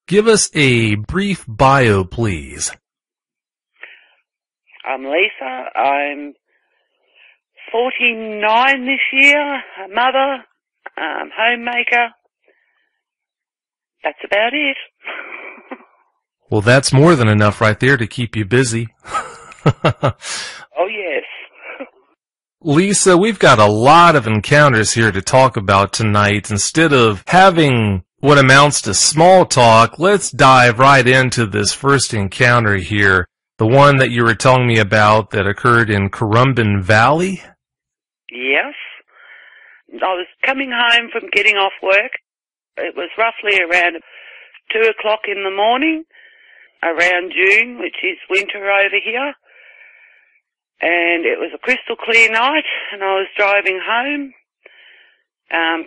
Give us a brief bio, please. I'm Lisa. I'm 49 this year, a mother, homemaker. That's about it. Well, that's more than enough right there to keep you busy. Oh, yes. Lisa, we've got a lot of encounters here to talk about tonight. Instead of having what amounts to small talk, let's dive right into this first encounter here. The one that you were telling me about that occurred in Currumbin Valley? Yes. I was coming home from getting off work. It was roughly around 2 o'clock in the morning, around June, which is winter over here. And it was a crystal clear night, and I was driving home,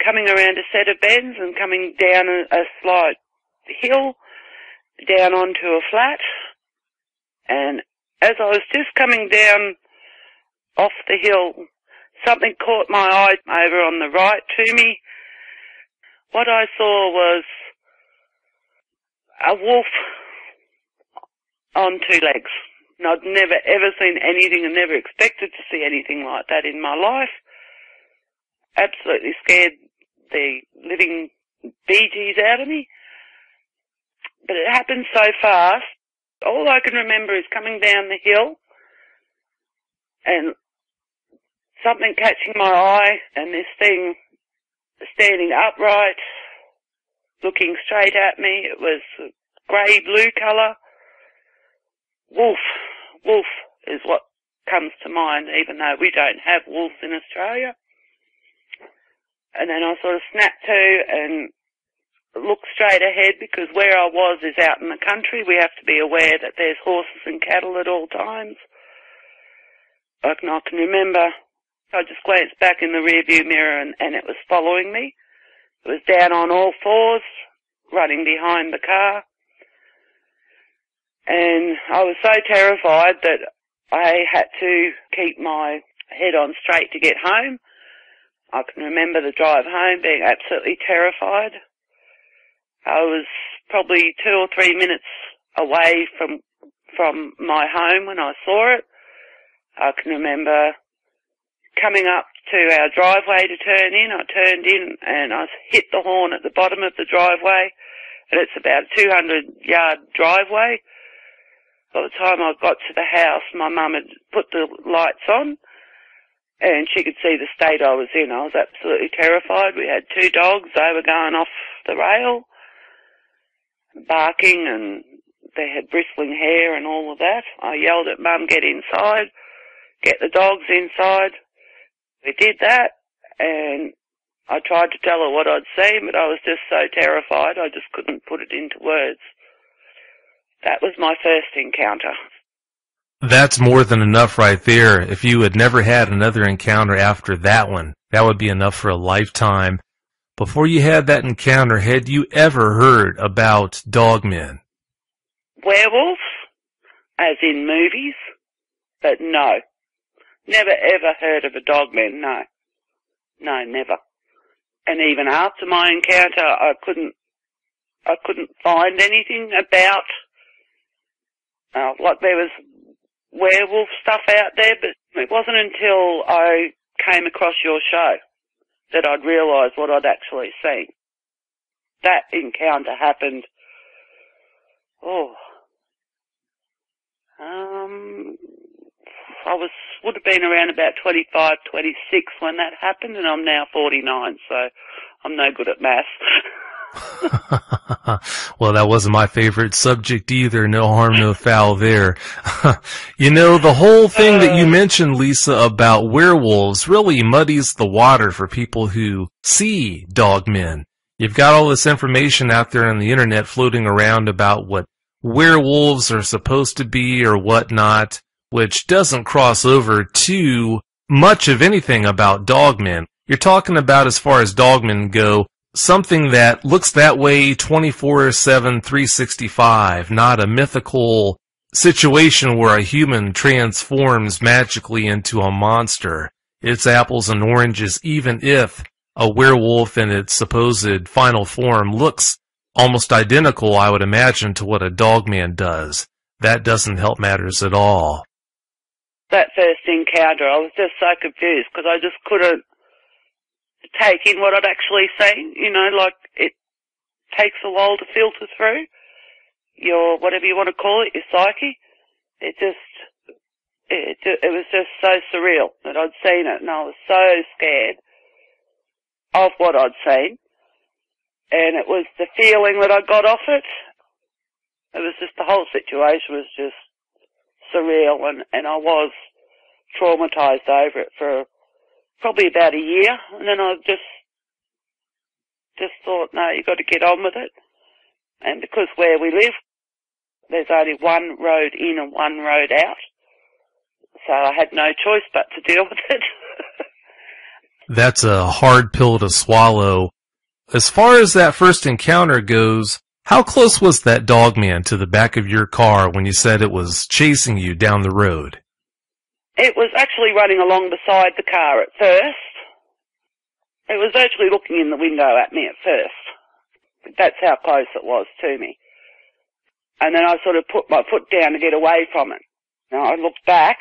coming around a set of bends and coming down a slight hill, down onto a flat. And as I was just coming down off the hill, something caught my eye over on the right to me. What I saw was a wolf on 2 legs. And I'd never ever seen anything and never expected to see anything like that in my life. Absolutely scared the living bejeez out of me. But it happened so fast. All I can remember is coming down the hill and something catching my eye and this thing standing upright, looking straight at me. It was grey-blue colour. Wolf is what comes to mind, even though we don't have wolves in Australia. And then I sort of snapped to and looked straight ahead, because where I was is out in the country. We have to be aware that there's horses and cattle at all times. I can remember, I just glanced back in the rearview mirror and it was following me. It was down on all fours, running behind the car. And I was so terrified that I had to keep my head on straight to get home. I can remember the drive home being absolutely terrified. I was probably 2 or 3 minutes away from my home when I saw it. I can remember coming up to our driveway to turn in. I turned in and I hit the horn at the bottom of the driveway, and it's about a 200-yard driveway. By the time I got to the house, my mum had put the lights on and she could see the state I was in. I was absolutely terrified. We had 2 dogs. They were going off the rail, barking, and they had bristling hair and all of that. I yelled at Mum, get inside, get the dogs inside. We did that, and I tried to tell her what I'd seen, but I was just so terrified I just couldn't put it into words. That was my first encounter. That's more than enough right there. If you had never had another encounter after that one, that would be enough for a lifetime. Before you had that encounter, had you ever heard about dogmen? Werewolves, as in movies, but no. Never ever heard of a dogman, no. No, never. And even after my encounter, I couldn't find anything about, like there was werewolf stuff out there, but it wasn't until I came across your show that I'd realised what I'd actually seen. That encounter happened, would have been around about 25, 26 when that happened, and I'm now 49, so I'm no good at maths. Well, that wasn't my favorite subject either. No harm, no foul there. You know, the whole thing that you mentioned, Lisa, about werewolves really muddies the water for people who see dogmen. You've got all this information out there on the internet floating around about what werewolves are supposed to be or whatnot, which doesn't cross over too much of anything about dogmen. You're talking about, as far as dogmen go, something that looks that way 24/7, 365, not a mythical situation where a human transforms magically into a monster. It's apples and oranges, even if a werewolf in its supposed final form looks almost identical, I would imagine, to what a dog man does. That doesn't help matters at all. That first encounter, I was just so confused because I just couldn't take in what I'd actually seen. You know, like it takes a while to filter through your, whatever you want to call it, your psyche. It was just so surreal that I'd seen it, and I was so scared of what I'd seen. And it was the feeling that I got off it. It was just, the whole situation was just surreal, and I was traumatized over it for probably about a year. And then I just thought, no, you've got to get on with it. And because where we live, there's only one road in and one road out. So I had no choice but to deal with it. That's a hard pill to swallow. As far as that first encounter goes, how close was that dog man to the back of your car when you said it was chasing you down the road? It was actually running along beside the car at first. It was actually looking in the window at me at first. That's how close it was to me. And then I sort of put my foot down to get away from it. Now I looked back,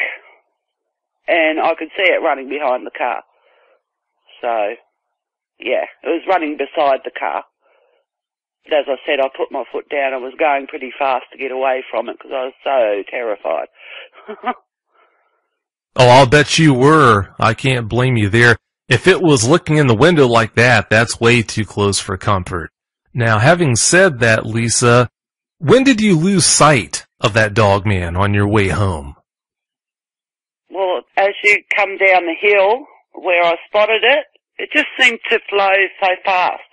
and I could see it running behind the car. So, yeah, it was running beside the car. But as I said, I put my foot down. I was going pretty fast to get away from it because I was so terrified. Oh, I'll bet you were. I can't blame you there. If it was looking in the window like that, that's way too close for comfort. Now, having said that, Lisa, when did you lose sight of that dog man on your way home? Well, as you come down the hill where I spotted it, it just seemed to flow so fast.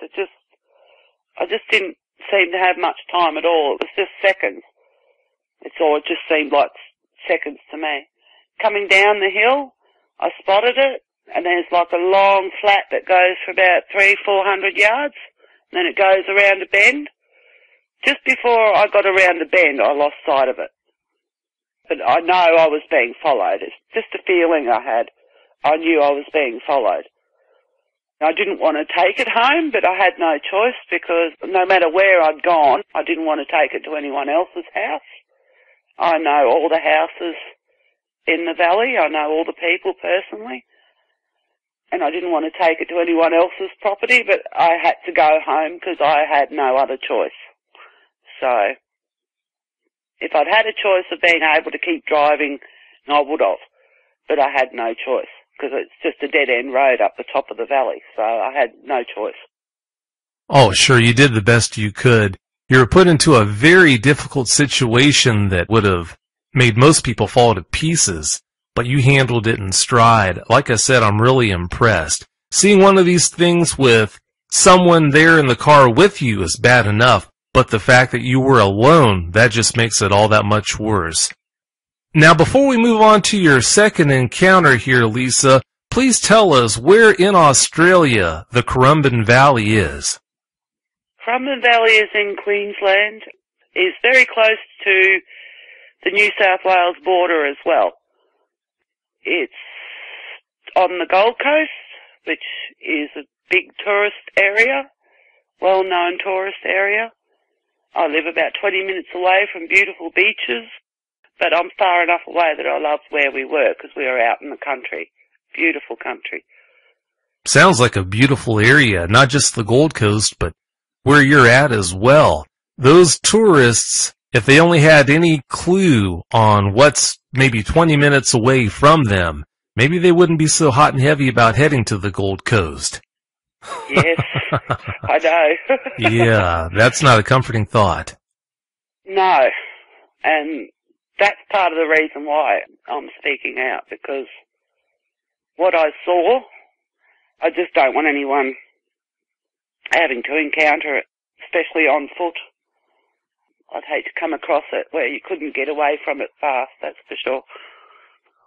I just didn't seem to have much time at all. It was just seconds. It just seemed like seconds to me. Coming down the hill, I spotted it, and there's like a long flat that goes for about 300-400 yards, and then it goes around a bend. Just before I got around the bend, I lost sight of it. But I know I was being followed. It's just a feeling I had. I knew I was being followed. I didn't want to take it home, but I had no choice because no matter where I'd gone, I didn't want to take it to anyone else's house. I know all the houses in the valley. I know all the people personally. And I didn't want to take it to anyone else's property, but I had to go home because I had no other choice. So, if I'd had a choice of being able to keep driving, I would have. But I had no choice because it's just a dead-end road up the top of the valley. So I had no choice. Oh, sure, you did the best you could. You were put into a very difficult situation that would have made most people fall to pieces, but you handled it in stride. Like I said, I'm really impressed. Seeing one of these things with someone there in the car with you is bad enough, but the fact that you were alone, that just makes it all that much worse. Now, before we move on to your second encounter here, Lisa, please tell us where in Australia the Currumbin Valley is. Currumbin Valley is in Queensland. It's very close to the New South Wales border as well. It's on the Gold Coast, which is a big tourist area, well-known tourist area. I live about 20 minutes away from beautiful beaches, but I'm far enough away that I loved where we were because we were out in the country. Beautiful country. Sounds like a beautiful area, not just the Gold Coast, but where you're at as well. Those tourists, if they only had any clue on what's maybe 20 minutes away from them, maybe they wouldn't be so hot and heavy about heading to the Gold Coast. Yes, I know. Yeah, that's not a comforting thought. No, and that's part of the reason why I'm speaking out, because what I saw, I just don't want anyone having to encounter it, especially on foot. I'd hate to come across it where you couldn't get away from it fast, that's for sure.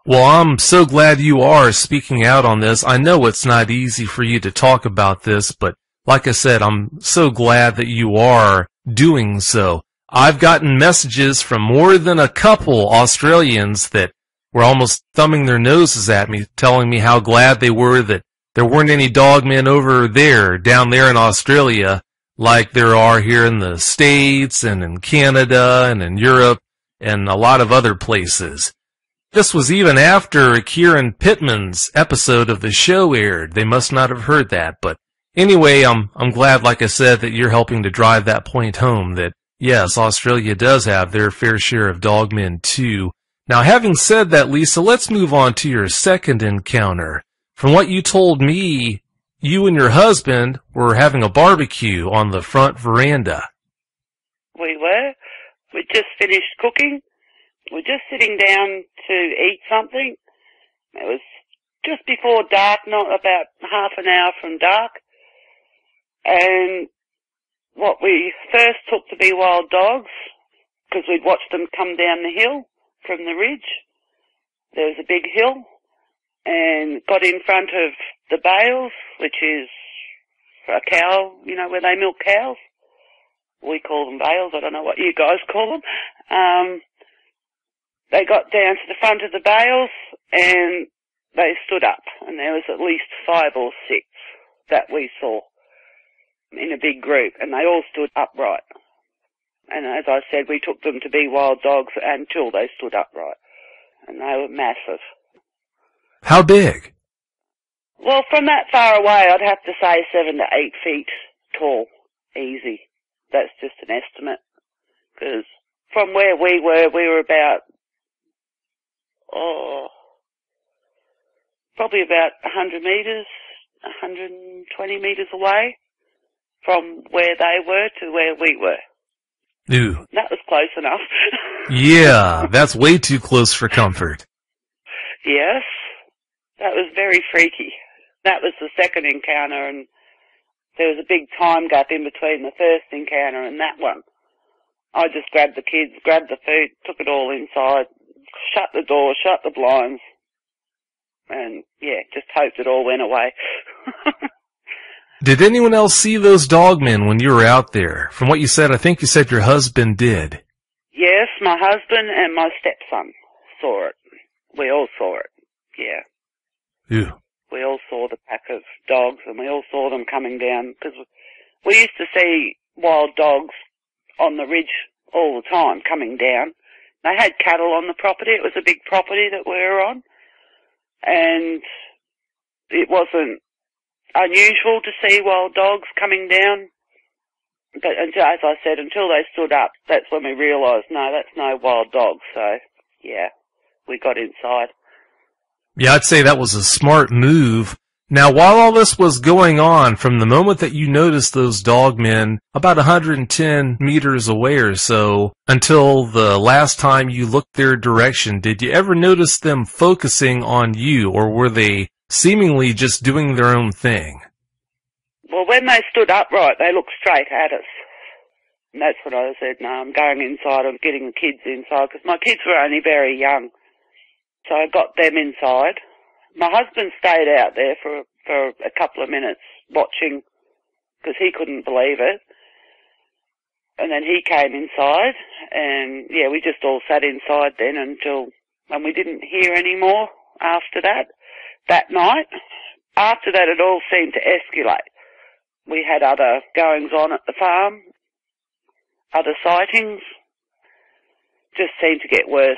Well, I'm so glad you are speaking out on this. I know it's not easy for you to talk about this, but like I said, I'm so glad that you are doing so. I've gotten messages from more than a couple Australians that were almost thumbing their noses at me, telling me how glad they were that there weren't any dogmen over there, down there in Australia, like there are here in the States and in Canada and in Europe and a lot of other places. This was even after Kieran Pittman's episode of the show aired. They must not have heard that, but anyway, I'm glad, like I said, that you're helping to drive that point home that, yes, Australia does have their fair share of dogmen too. Now, having said that, Lisa, let's move on to your second encounter. From what you told me, you and your husband were having a barbecue on the front veranda. We were. We just finished cooking. We're just sitting down to eat something. It was just before dark, not about half an hour from dark. And what we first took to be wild dogs, because we'd watched them come down the hill from the ridge. There was a big hill, and got in front of the bales, which is a cow, you know, where they milk cows. We call them bales. I don't know what you guys call them. They got down to the front of the bales and they stood up, and there was at least 5 or 6 that we saw in a big group, and they all stood upright. And as I said, we took them to be wild dogs until they stood upright, and they were massive. How big? Well, from that far away, I'd have to say 7 to 8 feet tall, easy. That's just an estimate, because from where we were about, probably about 100 metres, 120 metres away from where they were to where we were. Ooh. That was close enough. Yeah, that's way too close for comfort. Yes, that was very freaky. That was the second encounter, and there was a big time gap in between the first encounter and that one. I just grabbed the kids, grabbed the food, took it all inside, shut the door, shut the blinds, and yeah, just hoped it all went away. Did anyone else see those dogmen when you were out there? From what you said, I think you said your husband did. Yes, my husband and my stepson saw it. We all saw it, yeah. Ew. We all saw the pack of dogs, and we all saw them coming down, because we used to see wild dogs on the ridge all the time coming down. They had cattle on the property. It was a big property that we were on, and it wasn't unusual to see wild dogs coming down. But until, as I said, until they stood up, that's when we realised, no, that's no wild dog. So, yeah, we got inside. Yeah, I'd say that was a smart move. Now, while all this was going on, from the moment that you noticed those dogmen about 110 meters away or so, until the last time you looked their direction, did you ever notice them focusing on you, or were they seemingly just doing their own thing? Well, when they stood upright, they looked straight at us. And that's what I said, no, I'm going inside, I'm getting the kids inside, because my kids were only very young. So I got them inside. My husband stayed out there for a couple of minutes watching, because he couldn't believe it. And then he came inside, and yeah, we just all sat inside then and we didn't hear any more after that night. After that, it all seemed to escalate. We had other goings on at the farm, other sightings. Just seemed to get worse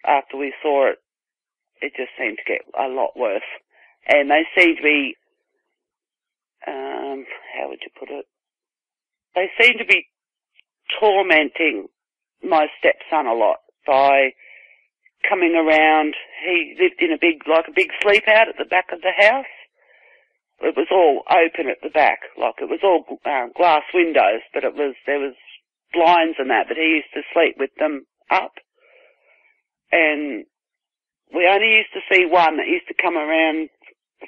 after we saw it. It just seemed to get a lot worse. And they seemed to be, how would you put it? They seemed to be tormenting my stepson a lot by coming around. He lived in a big sleep out at the back of the house. It was all open at the back, like it was all glass windows, but there was blinds and that, but he used to sleep with them up. And we only used to see one that used to come around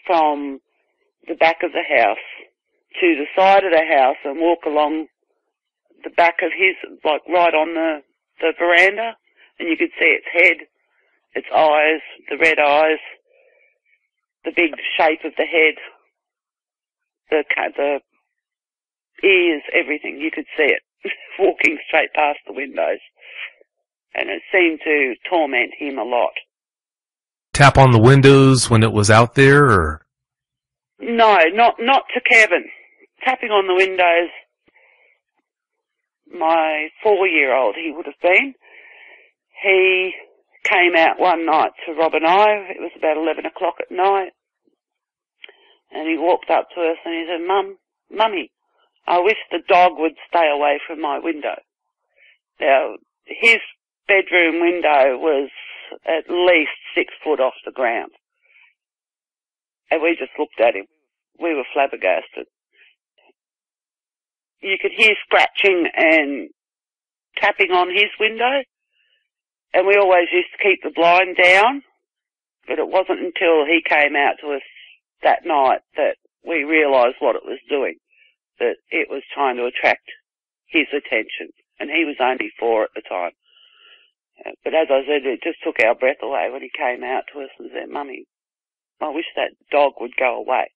from the back of the house to the side of the house and walk along the back of his, like right on the veranda, and you could see its head, its eyes, the red eyes, the big shape of the head, the ears, everything. You could see it walking straight past the windows, and it seemed to torment him a lot. Tap on the windows when it was out there, or? No, not to Kevin. Tapping on the windows, my 4-year-old, he would have been. He came out one night to Rob and I. It was about 11 o'clock at night. And he walked up to us and he said, Mummy, I wish the dog would stay away from my window. Now, his bedroom window was at least 6 foot off the ground. And we just looked at him. We were flabbergasted. You could hear scratching and tapping on his window. And we always used to keep the blind down. But it wasn't until he came out to us that night that we realised what it was doing. That it was trying to attract his attention. And he was only 4 at the time. But as I said, it just took our breath away when he came out to us and said, Mummy, I wish that dog would go away.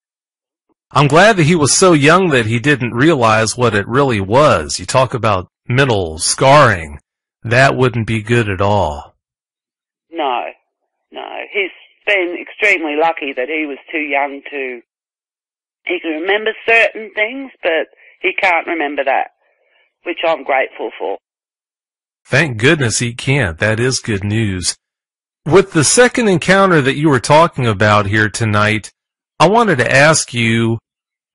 I'm glad that he was so young that he didn't realize what it really was. You talk about mental scarring. That wouldn't be good at all. No. He's been extremely lucky that he was too young to... He can remember certain things, but he can't remember that, which I'm grateful for. Thank goodness he can't. That is good news. With the second encounter that you were talking about here tonight, I wanted to ask you,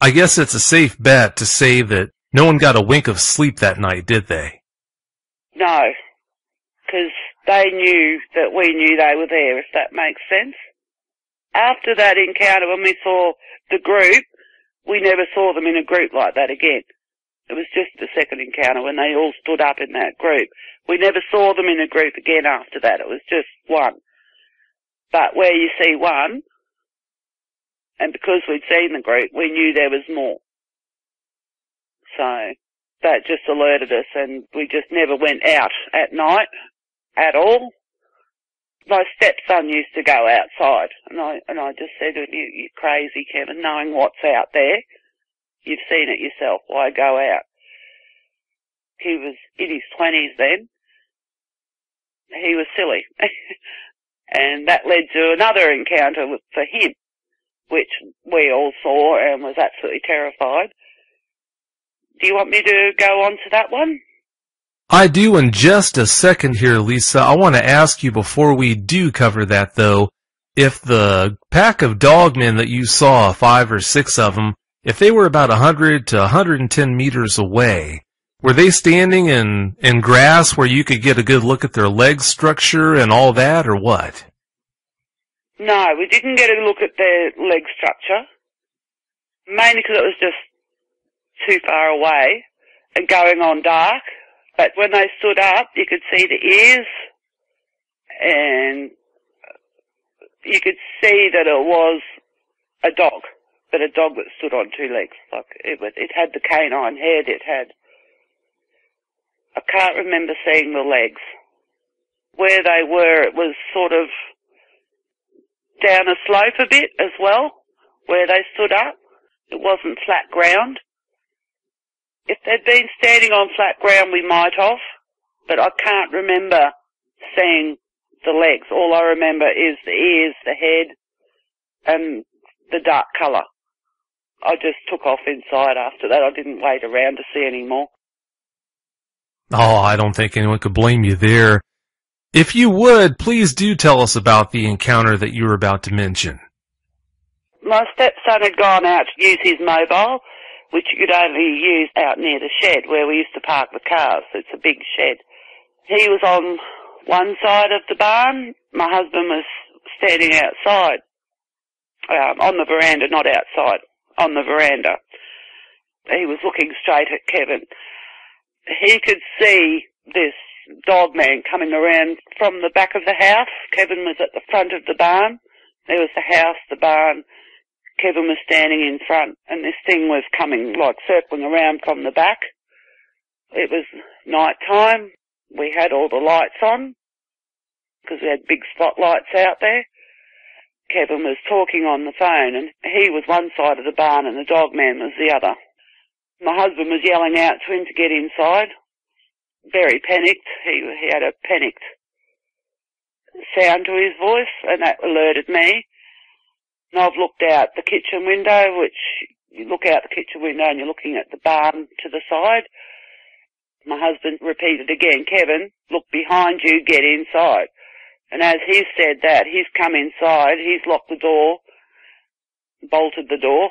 I guess it's a safe bet to say that no one got a wink of sleep that night, did they? No, because they knew that we knew they were there, if that makes sense. After that encounter, when we saw the group, we never saw them in a group like that again. It was just the second encounter when they all stood up in that group. We never saw them in a group again after that. It was just one. But where you see one, and because we'd seen the group, we knew there was more. So that just alerted us, and we just never went out at night at all. My stepson used to go outside, and I just said to him, you're crazy, Kevin, knowing what's out there. You've seen it yourself. Why go out? He was in his 20s then. He was silly. And that led to another encounter for him, which we all saw and was absolutely terrified. Do you want me to go on to that one? I do in just a second here, Lisa. I want to ask you before we do cover that, though, if the pack of dogmen that you saw, 5 or 6 of them, if they were about 100 to 110 meters away, were they standing in grass where you could get a good look at their leg structure and all that, or what? No, we didn't get a look at their leg structure, mainly because it was just too far away and going on dark. But when they stood up, you could see the ears, and you could see that it was a dog, but a dog that stood on 2 legs. Like it had the canine head. It had. I can't remember seeing the legs. Where they were, it was sort of down a slope a bit as well, where they stood up. It wasn't flat ground. If they'd been standing on flat ground, we might have, but I can't remember seeing the legs. All I remember is the ears, the head, and the dark colour. I just took off inside after that. I didn't wait around to see any more. Oh, I don't think anyone could blame you there. If you would, please do tell us about the encounter that you were about to mention. My stepson had gone out to use his mobile, which you could only use out near the shed where we used to park the cars. It's a big shed. He was on one side of the barn. My husband was standing outside, on the veranda, not outside, on the veranda. He was looking straight at Kevin. He could see this dog man coming around from the back of the house. Kevin was at the front of the barn. There was the house, the barn. Kevin was standing in front, and this thing was coming, like, circling around from the back. It was night time. We had all the lights on, because we had big spotlights out there. Kevin was talking on the phone, and he was one side of the barn, and the dog man was the other. My husband was yelling out to him to get inside. Very panicked. He had a panicked sound to his voice, and that alerted me. And I've looked out the kitchen window, which you look out the kitchen window and you're looking at the barn to the side. My husband repeated again, Kevin, look behind you, get inside. And as he said that, he's come inside, he's locked the door, bolted the door.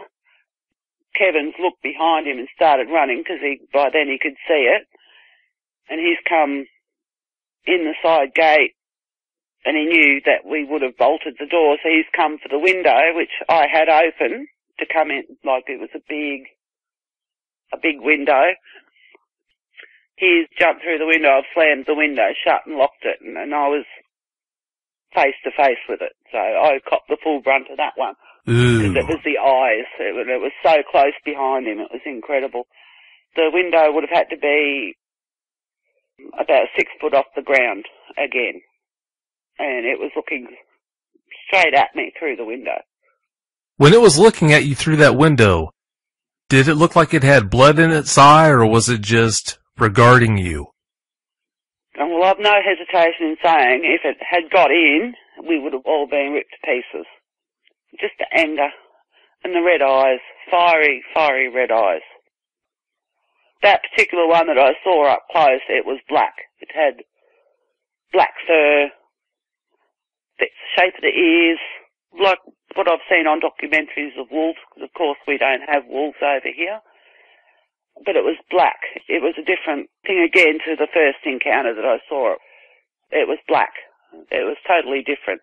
Kevin's looked behind him and started running because by then he could see it. And he's come in the side gate and he knew that we would have bolted the door, so he's come for the window, which I had open to come in, like it was a big window. He's jumped through the window, I've slammed the window shut and locked it, and I was face to face with it. So I copped the full brunt of that one. Because it was the eyes. It was so close behind him, it was incredible. The window would have had to be about 6 foot off the ground again. And it was looking straight at me through the window. When it was looking at you through that window, did it look like it had blood in its eye, or was it just regarding you? Well, I've no hesitation in saying if it had got in, we would have all been ripped to pieces. Just the anger and the red eyes, fiery, fiery red eyes. That particular one that I saw up close, it was black. It had black fur, the shape of the ears, like what I've seen on documentaries of wolves, because of course we don't have wolves over here. But it was black. It was a different thing again to the first encounter that I saw. It was black. It was totally different.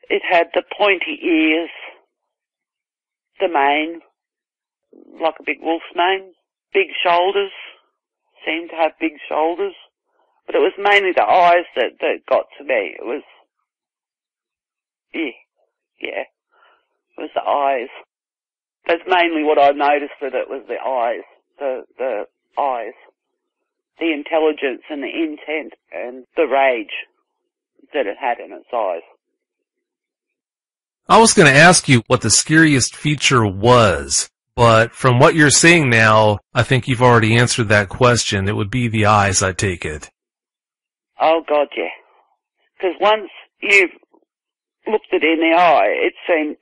It had the pointy ears, the mane, like a big wolf's mane, big shoulders, seemed to have big shoulders. But it was mainly the eyes that got to me. It was, yeah, it was the eyes. That's mainly what I noticed with it, was the eyes, the eyes, the intelligence and the intent and the rage that it had in its eyes. I was going to ask you what the scariest feature was, but from what you're saying now, I think you've already answered that question. It would be the eyes, I take it. Oh, God, yeah. Because once you've looked it in the eye, it seems...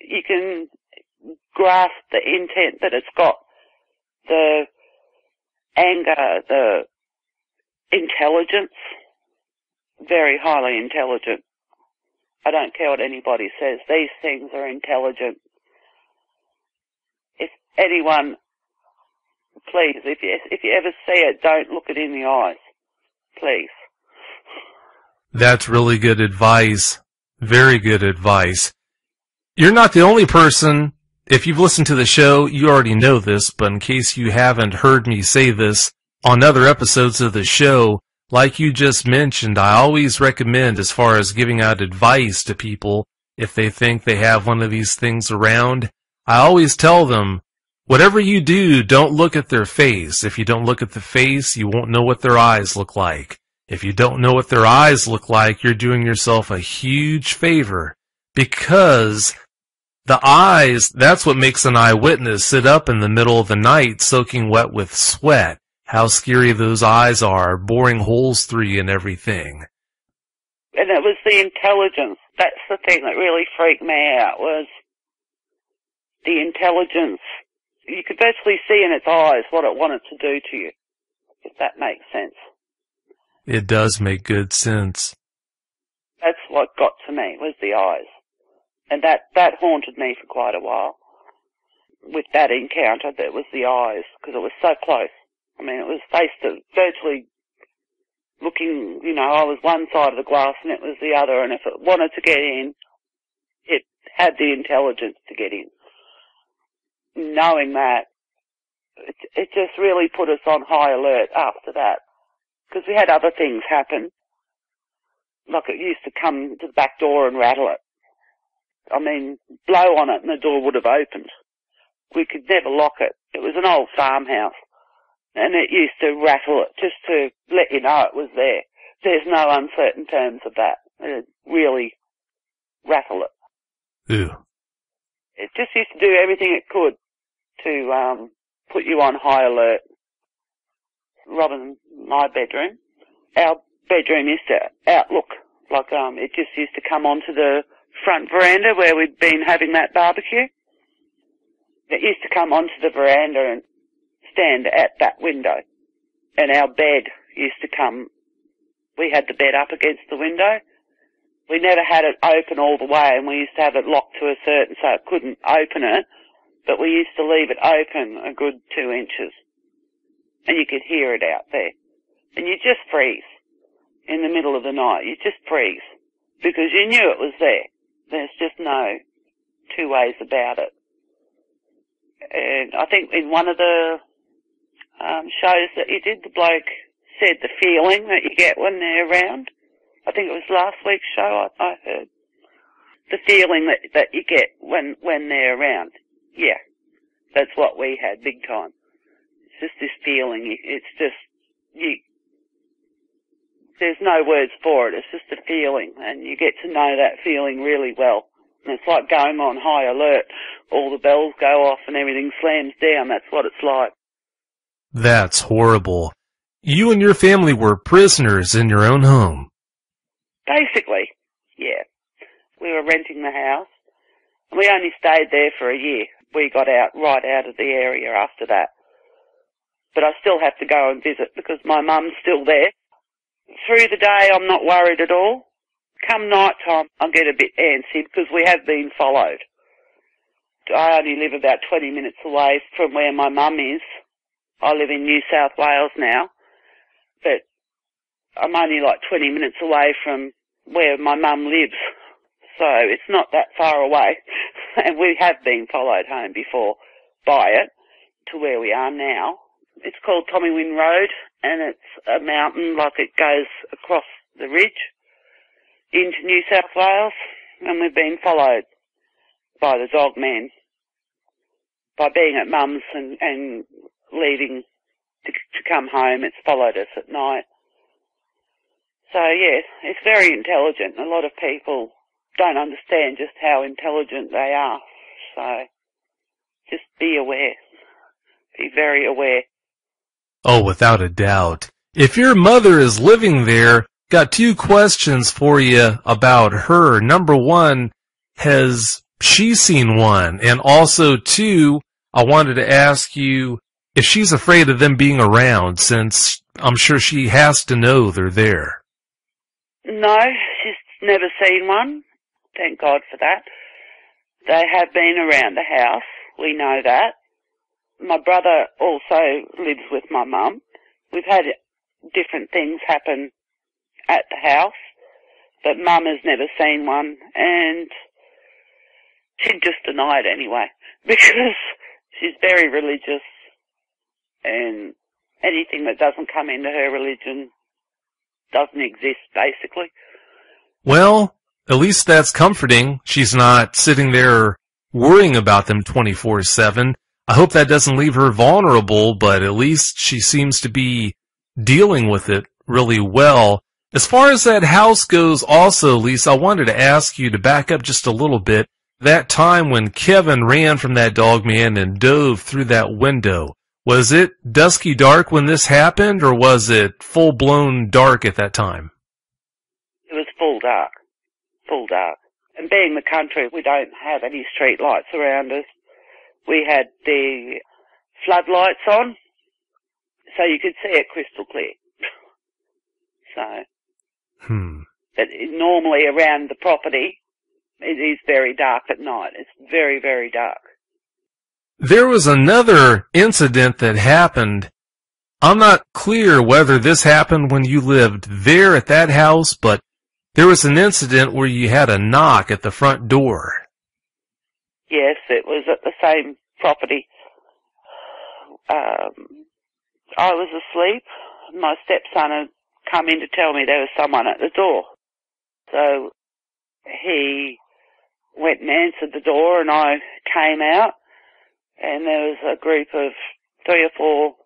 you can grasp the intent that it's got, the anger, the intelligence, very highly intelligent. I don't care what anybody says, these things are intelligent. If anyone, please, if you ever see it, don't look it in the eyes, please. That's really good advice. Very good advice. You're not the only person. If you've listened to the show, you already know this, but in case you haven't heard me say this on other episodes of the show, like you just mentioned, I always recommend, as far as giving out advice to people, if they think they have one of these things around, I always tell them, whatever you do, don't look at their face. If you don't look at the face, you won't know what their eyes look like. If you don't know what their eyes look like, you're doing yourself a huge favor, because the eyes, that's what makes an eyewitness sit up in the middle of the night soaking wet with sweat. How scary those eyes are, boring holes through you and everything. And it was the intelligence. That's the thing that really freaked me out, was the intelligence. You could virtually see in its eyes what it wanted to do to you, if that makes sense. It does make good sense. That's what got to me, was the eyes. And that haunted me for quite a while. With that encounter, that was the eyes, because it was so close. I mean, it was face to, virtually looking, I was one side of the glass and it was the other, and if it wanted to get in, it had the intelligence to get in. Knowing that, it just really put us on high alert after that. Because we had other things happen. Like it used to come to the back door and rattle it. I mean, blow on it and the door would have opened. We could never lock it. It was an old farmhouse. And it used to rattle it just to let you know it was there. There's no uncertain terms of that. It'd really rattle it. Ew. It just used to do everything it could to put you on high alert. Rather than my bedroom, our bedroom used to outlook, like it just used to come onto the front veranda where we'd been having that barbecue. that used to come onto the veranda and stand at that window. And our bed used to come, we had the bed up against the window. We never had it open all the way, and we used to have it locked to a certain so it couldn't open it, but we used to leave it open a good 2 inches. And you could hear it out there. And you just freeze in the middle of the night. You just freeze because you knew it was there. There's just no two ways about it. And I think in one of the shows that you did, the bloke said the feeling that you get when they're around. I think it was last week's show I heard. The feeling that you get when they're around. Yeah, that's what we had big time. It's just this feeling. It's just, there's no words for it. It's just a feeling, and you get to know that feeling really well. And it's like going on high alert. All the bells go off and everything slams down. That's what it's like. That's horrible. You and your family were prisoners in your own home. Basically, yeah. We were renting the house, and we only stayed there for a year. We got right out of the area after that. But I still have to go and visit because my mum's still there. Through the day, I'm not worried at all. Come night time, I get a bit antsy because we have been followed. I only live about 20 minutes away from where my mum is. I live in New South Wales now, but I'm only like 20 minutes away from where my mum lives. So it's not that far away. And we have been followed home before by it to where we are now. It's called Tommywin Road, and it's a mountain, like it goes across the ridge into New South Wales, and we've been followed by the dog man. By being at mum's and leaving to come home, it's followed us at night. So yeah, it's very intelligent. A lot of people don't understand just how intelligent they are. So just be aware. Be very aware. Oh, without a doubt. If your mother is living there, got two questions for you about her. Number one, has she seen one? And also, two, I wanted to ask you if she's afraid of them being around, since I'm sure she has to know they're there. No, she's never seen one. Thank God for that. They have been around the house. We know that. My brother also lives with my mum. We've had different things happen at the house, but mum has never seen one, and she'd just deny it anyway, because she's very religious, and anything that doesn't come into her religion doesn't exist, basically. Well, at least that's comforting. She's not sitting there worrying about them 24/7. I hope that doesn't leave her vulnerable, but at least she seems to be dealing with it really well. As far as that house goes also, Lisa, I wanted to ask you to back up just a little bit. That time when Kevin ran from that dog man and dove through that window, was it dusky dark when this happened, or was it full-blown dark at that time? It was full dark. Full dark. And being the country, we don't have any street lights around us. We had the floodlights on, so you could see it crystal clear. So, but normally around the property, it is very dark at night. It's very, very dark. There was another incident that happened. I'm not clear whether this happened when you lived there at that house, but there was an incident where you had a knock at the front door. Yes, it was at the same property. I was asleep. My stepson had come in to tell me there was someone at the door. So he went and answered the door, and I came out, and there was a group of 3 or 4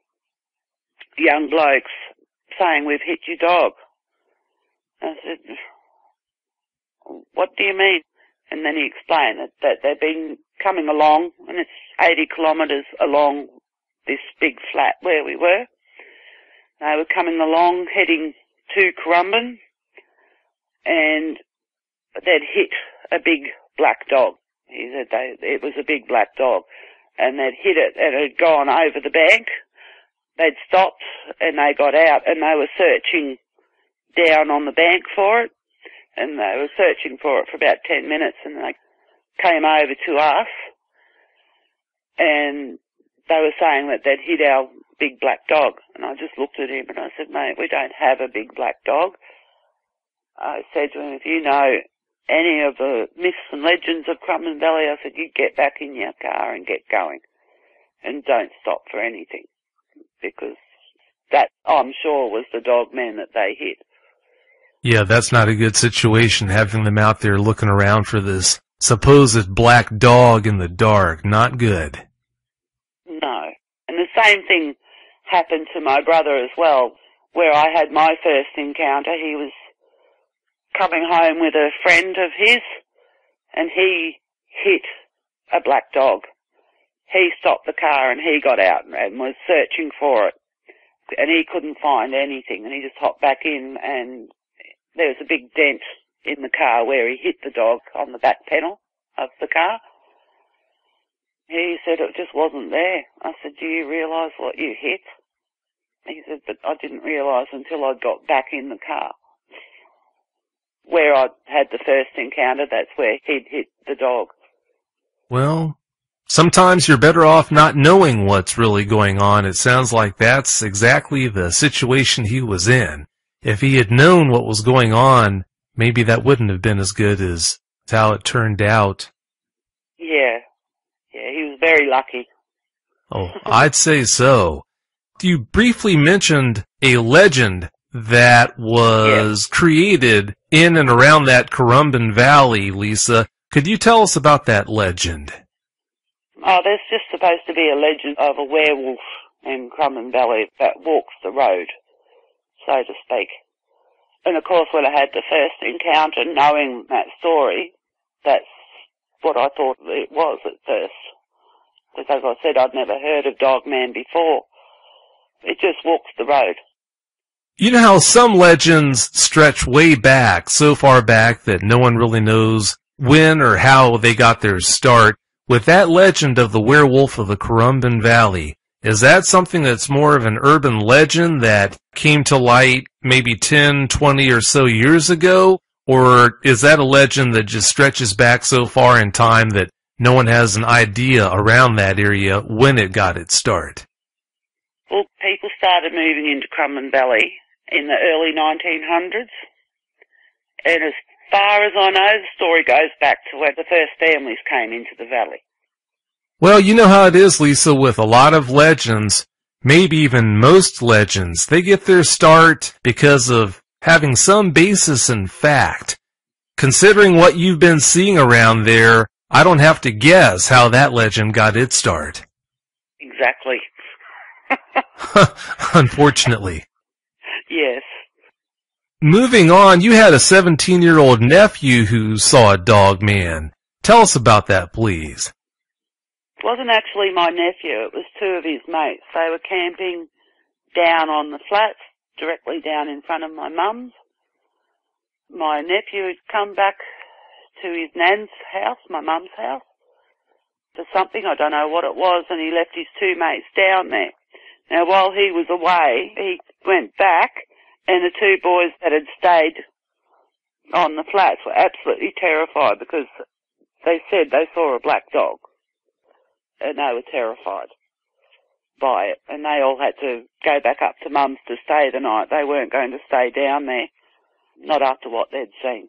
young blokes saying, "We've hit your dog." I said, "What do you mean?" And then he explained that they've been coming along, and it's 80 kilometres along this big flat where we were. They were coming along, heading to Currumbin, and they'd hit a big black dog. He said it was a big black dog. and they'd hit it and it had gone over the bank. They'd stopped and they got out and they were searching down on the bank for it, and they were searching for it for about 10 minutes, and they came over to us and they were saying that they'd hit our big black dog. And I just looked at him and I said, mate, we don't have a big black dog. I said to him, if you know any of the myths and legends of Crumman Valley, I said, you get back in your car and get going and don't stop for anything, because that, I'm sure, was the dog man that they hit. Yeah, that's not a good situation, having them out there looking around for this supposed black dog in the dark. Not good. No. And the same thing happened to my brother as well, where I had my first encounter. He was coming home with a friend of his, and he hit a black dog. He stopped the car and he got out and was searching for it, and he couldn't find anything, and he just hopped back in, and there was a big dent in the car where he hit the dog on the back panel of the car. He said it just wasn't there. I said, do you realise what you hit? He said, but I didn't realise until I got back in the car. Where I had the first encounter, that's where he'd hit the dog. Well, sometimes you're better off not knowing what's really going on. It sounds like that's exactly the situation he was in. If he had known what was going on, maybe that wouldn't have been as good as how it turned out. Yeah. Yeah, he was very lucky. Oh, I'd say so. You briefly mentioned a legend that was created in and around that Currumbin Valley, Lisa. Could you tell us about that legend? Oh, there's just supposed to be a legend of a werewolf in Crumman Valley that walks the road, so to speak. And of course, when I had the first encounter, knowing that story, that's what I thought it was at first. Because as I said, I'd never heard of Dogman before. It just walks the road. You know how some legends stretch way back, so far back that no one really knows when or how they got their start. With that legend of the werewolf of the Currumbin Valley, is that something that's more of an urban legend that came to light maybe 10, 20 or so years ago? Or is that a legend that just stretches back so far in time that no one has an idea around that area when it got its start? Well, people started moving into Crumman Valley in the early 1900s. And as far as I know, the story goes back to when the first families came into the valley. Well, you know how it is, Lisa, with a lot of legends, maybe even most legends. They get their start because of having some basis in fact. Considering what you've been seeing around there, I don't have to guess how that legend got its start. Exactly. Unfortunately. Yes. Moving on, you had a 17-year-old nephew who saw a dog man. Tell us about that, please. It wasn't actually my nephew, it was two of his mates. They were camping down on the flats, directly down in front of my mum's. My nephew had come back to his nan's house, my mum's house, for something, I don't know what it was, and he left his two mates down there. Now, while he was away, he went back, and the two boys that had stayed on the flats were absolutely terrified because they said they saw a black dog. And they were terrified by it. And they all had to go back up to Mum's to stay the night. They weren't going to stay down there, not after what they'd seen.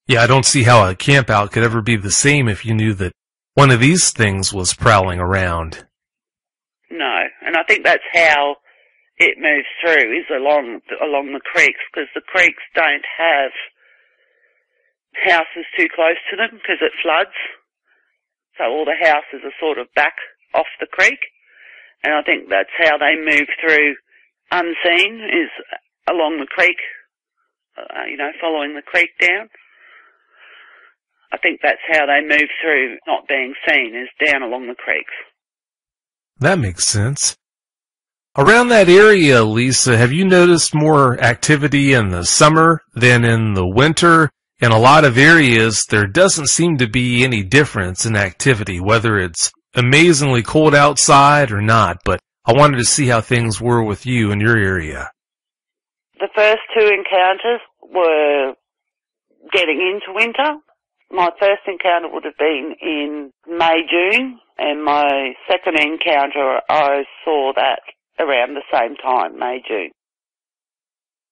Yeah, I don't see how a campout could ever be the same if you knew that one of these things was prowling around. No, and I think that's how it moves through, is along the creeks, because the creeks don't have houses too close to them because it floods. So all the houses are sort of back off the creek, and I think that's how they move through unseen, is along the creek, following the creek down. I think that's how they move through not being seen, is down along the creeks. That makes sense. Around that area, Lisa, have you noticed more activity in the summer than in the winter? In a lot of areas, there doesn't seem to be any difference in activity, whether it's amazingly cold outside or not, but I wanted to see how things were with you in your area. The first two encounters were getting into winter. My first encounter would have been in May, June, and my second encounter, I saw that around the same time, May, June.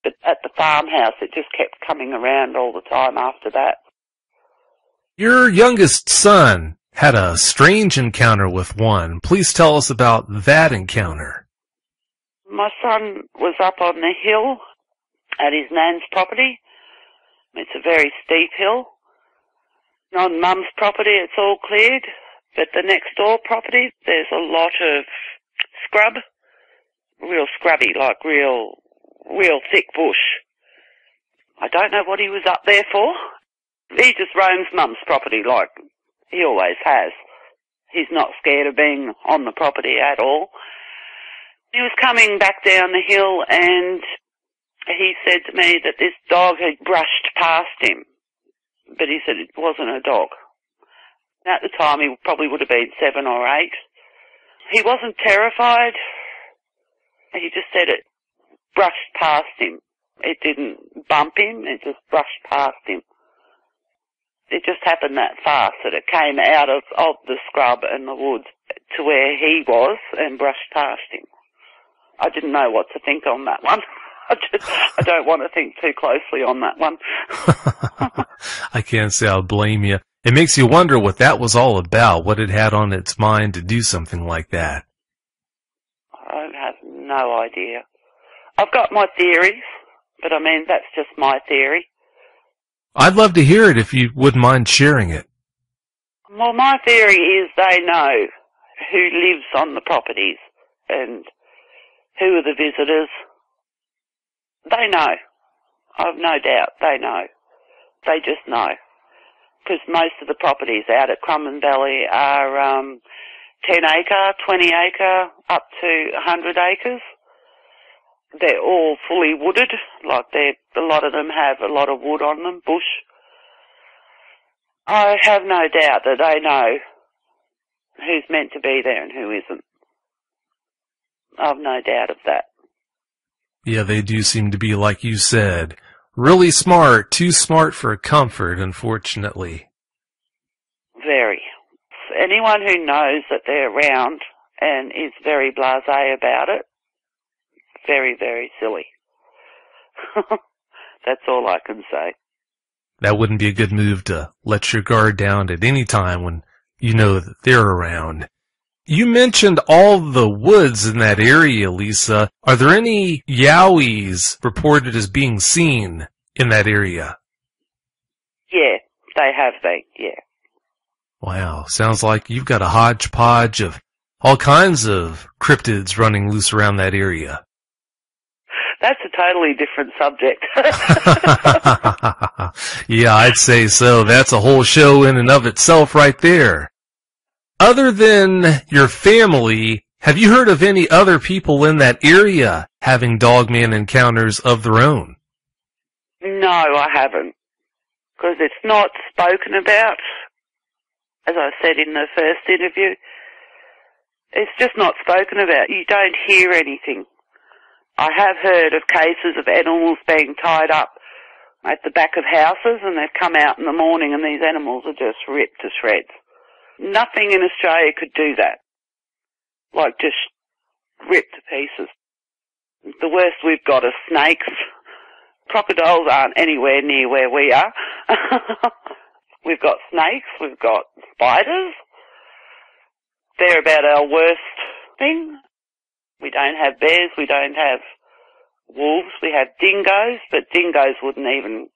But at the farmhouse, it just kept coming around all the time after that. Your youngest son had a strange encounter with one. Please tell us about that encounter. My son was up on the hill at his nan's property. It's a very steep hill. On Mum's property, it's all cleared, but the next door property, there's a lot of scrub, real scrubby, like real thick bush. I don't know what he was up there for. He just roams Mum's property like he always has. He's not scared of being on the property at all. He was coming back down the hill and he said to me that this dog had brushed past him, but he said it wasn't a dog. At the time, he probably would have been 7 or 8. He wasn't terrified. He just said it brushed past him. It didn't bump him, it just brushed past him. It just happened that fast that it came out of the scrub and the woods to where he was and brushed past him. I didn't know what to think on that one. I don't want to think too closely on that one. I can't say I'll blame you. It makes you wonder what that was all about, what it had on its mind to do something like that. I have no idea. I've got my theories, but I mean, that's just my theory. I'd love to hear it if you wouldn't mind sharing it. Well, my theory is they know who lives on the properties and who are the visitors. They know. I've no doubt they know. They just know. Because most of the properties out at Crumman Valley are 10 acre, 20 acre, up to 100 acres. They're all fully wooded, like a lot of them have a lot of wood on them, bush. I have no doubt that they know who's meant to be there and who isn't. I've no doubt of that. Yeah, they do seem to be, like you said, really smart, too smart for comfort, unfortunately. Very. Anyone who knows that they're around and is very blasé about it, very, very silly. That's all I can say. That wouldn't be a good move to let your guard down at any time when you know that they're around. You mentioned all the woods in that area, Lisa. Are there any yowies reported as being seen in that area? Yeah, they have been, yeah. Wow, sounds like you've got a hodgepodge of all kinds of cryptids running loose around that area. That's a totally different subject. Yeah, I'd say so. That's a whole show in and of itself right there. Other than your family, have you heard of any other people in that area having dogman encounters of their own? No, I haven't. Because it's not spoken about, as I said in the first interview. It's just not spoken about. You don't hear anything. I have heard of cases of animals being tied up at the back of houses and they've come out in the morning and these animals are just ripped to shreds. Nothing in Australia could do that. Like just ripped to pieces. The worst we've got are snakes. Crocodiles aren't anywhere near where we are. We've got snakes, we've got spiders. They're about our worst thing. We don't have bears, we don't have wolves, we have dingoes, but dingoes wouldn't even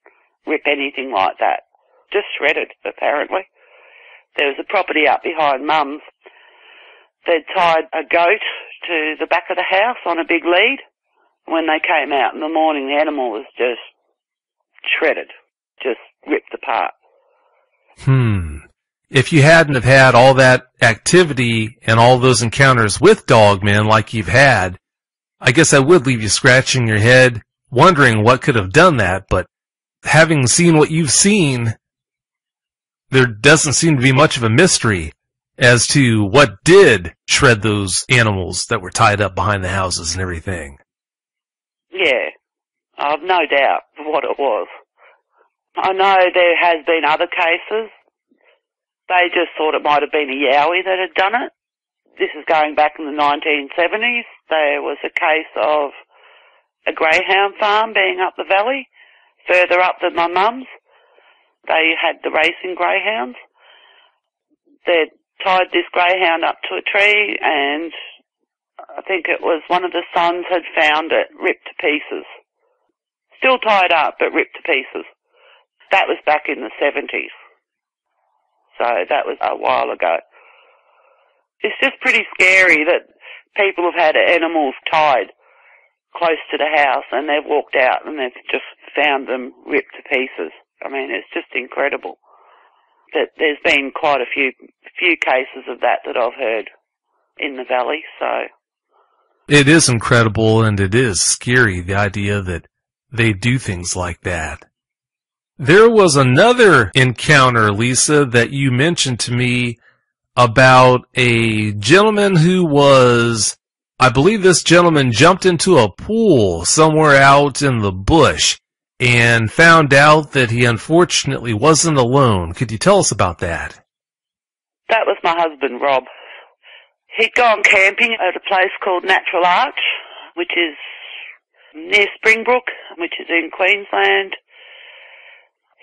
rip anything like that. Just shredded, apparently. There was a property up behind Mum's. They'd tied a goat to the back of the house on a big lead. When they came out in the morning, the animal was just shredded, just ripped apart. If you hadn't have had all that activity and all those encounters with dogmen like you've had, I guess that would leave you scratching your head, wondering what could have done that, but having seen what you've seen, there doesn't seem to be much of a mystery as to what did shred those animals that were tied up behind the houses and everything. Yeah, I've no doubt what it was. I know there has been other cases. They just thought it might have been a yowie that had done it. This is going back in the 1970s. There was a case of a greyhound farm being up the valley, further up than my mum's. They had the racing greyhounds. They'd tied this greyhound up to a tree, and I think it was one of the sons had found it ripped to pieces. Still tied up, but ripped to pieces. That was back in the 70s. So that was a while ago. It's just pretty scary that people have had animals tied close to the house and they've walked out and they've just found them ripped to pieces. I mean, it's just incredible that there's been quite a few cases of that I've heard in the valley, so. It is incredible, and it is scary, the idea that they do things like that. There was another encounter, Lisa, that you mentioned to me about a gentleman who was, I believe this gentleman jumped into a pool somewhere out in the bush and found out that he unfortunately wasn't alone. Could you tell us about that? That was my husband, Rob. He'd gone camping at a place called Natural Arch, which is near Springbrook, which is in Queensland.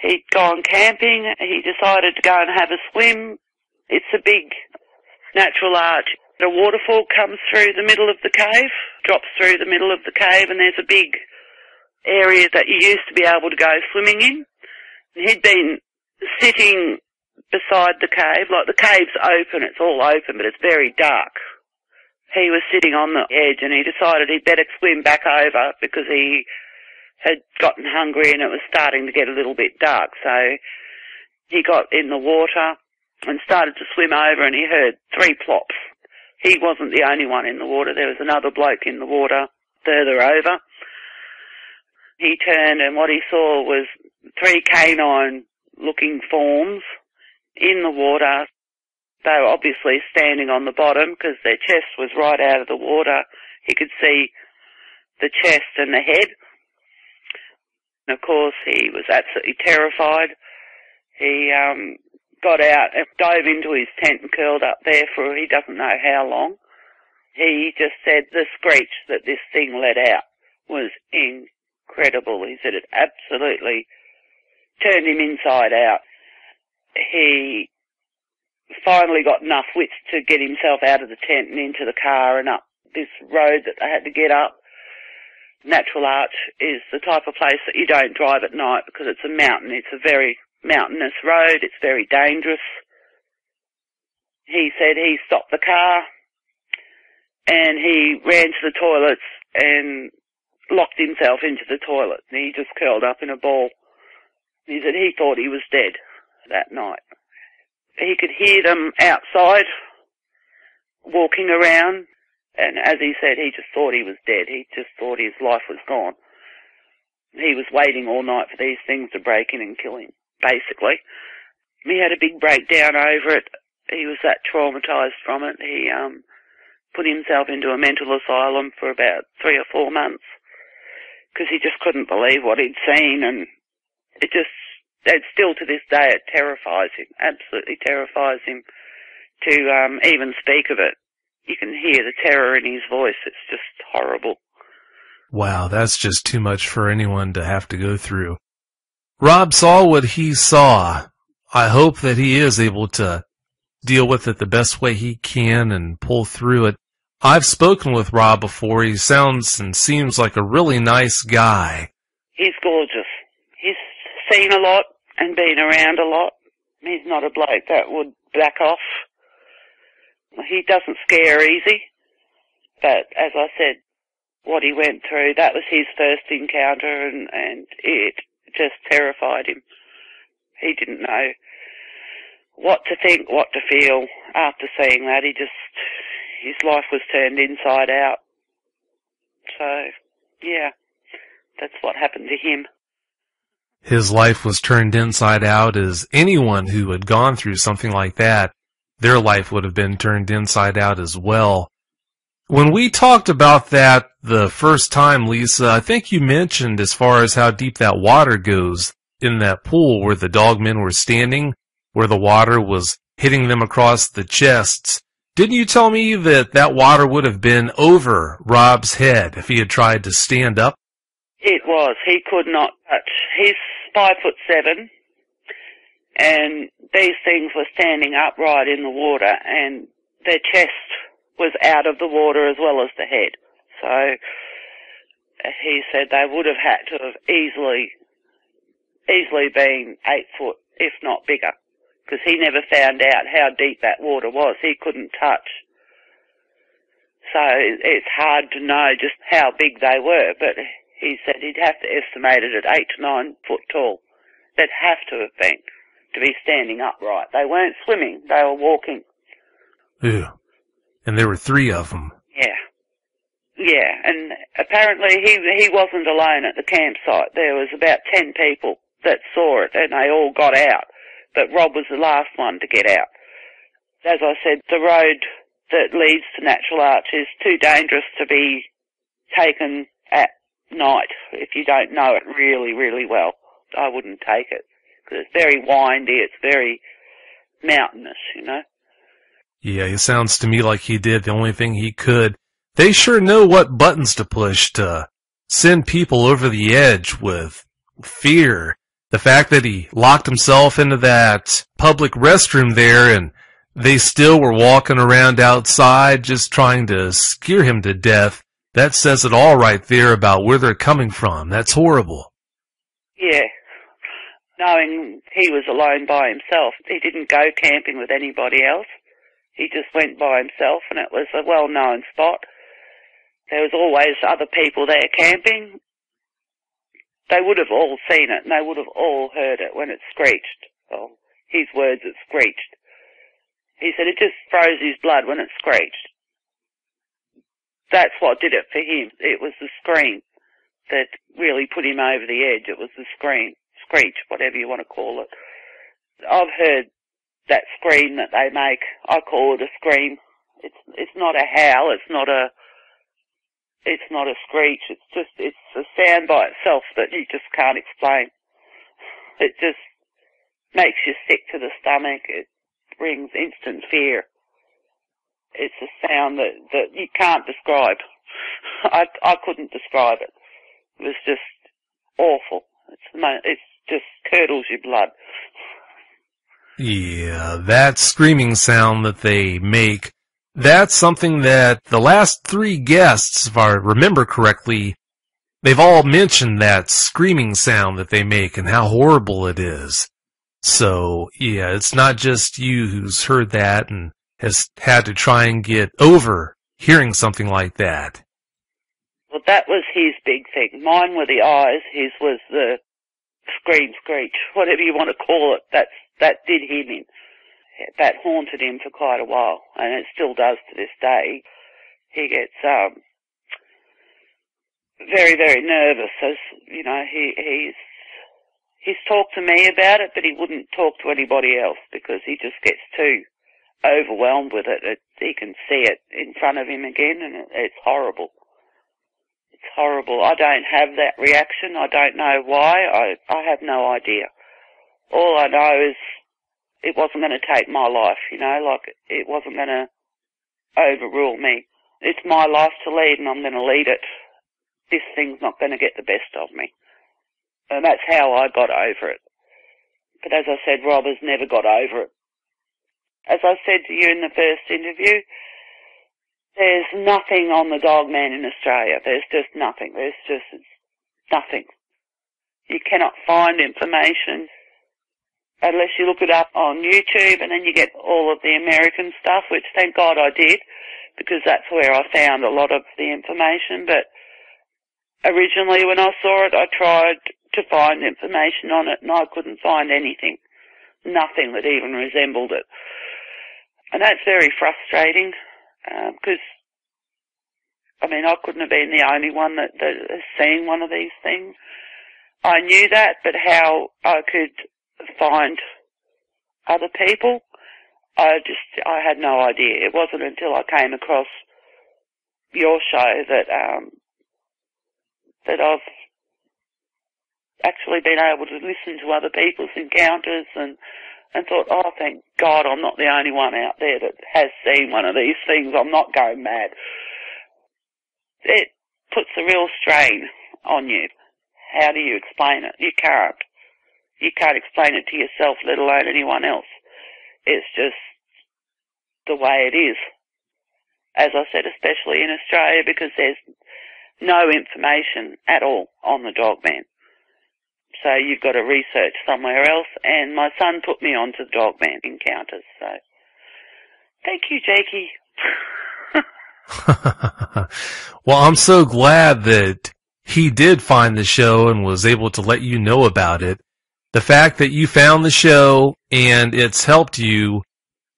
He'd gone camping. He decided to go and have a swim. It's a big natural arch. A waterfall comes through the middle of the cave, drops through the middle of the cave, and there's a big area that you used to be able to go swimming in. He'd been sitting beside the cave, like the cave's open, it's all open, but it's very dark. He was sitting on the edge and he decided he'd better swim back over because he had gotten hungry and it was starting to get a little bit dark. So he got in the water and started to swim over, and he heard 3 plops. He wasn't the only one in the water. There was another bloke in the water further over. He turned and what he saw was 3 canine-looking forms in the water. They were obviously standing on the bottom because their chest was right out of the water. He could see the chest and the head. And of course, he was absolutely terrified. He got out and dove into his tent and curled up there for he doesn't know how long. He just said the screech that this thing let out was incredible. He said it absolutely turned him inside out. He finally got enough wits to get himself out of the tent and into the car and up this road that they had to get up. Natural Arch is the type of place that you don't drive at night because it's a mountain. It's a very mountainous road. It's very dangerous. He said he stopped the car and he ran to the toilets and locked himself into the toilet. And he just curled up in a ball. He said he thought he was dead that night. He could hear them outside walking around, and as he said, he just thought he was dead. He just thought his life was gone. He was waiting all night for these things to break in and kill him, basically. He had a big breakdown over it. He was that traumatised from it. He put himself into a mental asylum for about 3 or 4 months because he just couldn't believe what he'd seen, and and still to this day it terrifies him, absolutely terrifies him to even speak of it. You can hear the terror in his voice. It's just horrible. Wow, that's just too much for anyone to have to go through. Rob saw what he saw. I hope that he is able to deal with it the best way he can and pull through it. I've spoken with Rob before. He sounds and seems like a really nice guy. He's gorgeous. He's seen a lot and been around a lot. He's not a bloke that would back off. He doesn't scare easy. But as I said, what he went through, that was his first encounter and it just terrified him. He didn't know what to think, what to feel after seeing that. His life was turned inside out. So, yeah, that's what happened to him. His life was turned inside out, as anyone who had gone through something like that their life would have been turned inside out as well. When we talked about that the first time, Lisa, I think you mentioned as far as how deep that water goes in that pool where the dogmen were standing, where the water was hitting them across the chests. Didn't you tell me that that water would have been over Rob's head if he had tried to stand up? It was. He could not touch. He's 5'7", and these things were standing upright in the water, and their chest was out of the water as well as the head. So he said they would have had to have easily been 8 foot, if not bigger, because he never found out how deep that water was. He couldn't touch. So it's hard to know just how big they were, but he said he'd have to estimate it at 8 to 9 foot tall. They'd have to have been, to be standing upright. They weren't swimming, they were walking. Ew. And there were 3 of them. Yeah. Yeah, and apparently he wasn't alone at the campsite. There was about 10 people that saw it, and they all got out. But Rob was the last one to get out. As I said, the road that leads to Natural Arch is too dangerous to be taken at night if you don't know it really, really well. I wouldn't take it, because it's very windy, it's very mountainous, you know. Yeah, it sounds to me like he did the only thing he could. They sure know what buttons to push to send people over the edge with fear. The fact that he locked himself into that public restroom there and they still were walking around outside just trying to scare him to death, that says it all right there about where they're coming from. That's horrible. Yeah. Knowing he was alone by himself, he didn't go camping with anybody else. He just went by himself, and it was a well-known spot. There was always other people there camping. They would have all seen it, and they would have all heard it when it screeched. Well, his words, it screeched. He said it just froze his blood when it screeched. That's what did it for him. It was the scream that really put him over the edge. It was the screech, whatever you want to call it. I've heard that scream that they make. I call it a scream. It's not a howl. It's not a screech. It's a sound by itself that you just can't explain. It just makes you sick to the stomach. It brings instant fear. It's a sound that you can't describe. I couldn't describe it. It was just awful. It just curdles your blood. Yeah, that screaming sound that they make, that's something that the last 3 guests, if I remember correctly, they've all mentioned that screaming sound that they make and how horrible it is. So, yeah, it's not just you who's heard that and has had to try and get over hearing something like that. Well, that was his big thing. Mine were the eyes, his was the screech, whatever you want to call it. That did hit him. That haunted him for quite a while, and it still does to this day. He gets very, very nervous, as you know. He's talked to me about it, but he wouldn't talk to anybody else because he just gets too overwhelmed with it. He can see it in front of him again, and it's horrible. It's horrible. I don't have that reaction. I don't know why. I have no idea. All I know is it wasn't going to take my life, you know, like it wasn't going to overrule me. It's my life to lead, and I'm going to lead it. This thing's not going to get the best of me. And that's how I got over it. But as I said, Rob has never got over it. As I said to you in the first interview, there's nothing on the dog man in Australia. There's just nothing. It's nothing. You cannot find information unless you look it up on YouTube, and then you get all of the American stuff, which thank God I did, because that's where I found a lot of the information. But originally when I saw it, I tried to find information on it, and I couldn't find anything. Nothing that even resembled it. And that's very frustrating, because, I mean, I couldn't have been the only one that has seen one of these things. I knew that, but how I could find other people, I had no idea. It wasn't until I came across your show that I've actually been able to listen to other people's encounters and thought, oh, thank God I'm not the only one out there that has seen one of these things. I'm not going mad. It puts a real strain on you. How do you explain it? You can't. You can't explain it to yourself, let alone anyone else. It's just the way it is. As I said, especially in Australia, because there's no information at all on the Dogman. So you've got to research somewhere else, and my son put me on to Dogman encounters. So thank you, Jakey. Well, I'm so glad that he did find the show and was able to let you know about it. The fact that you found the show and it's helped you,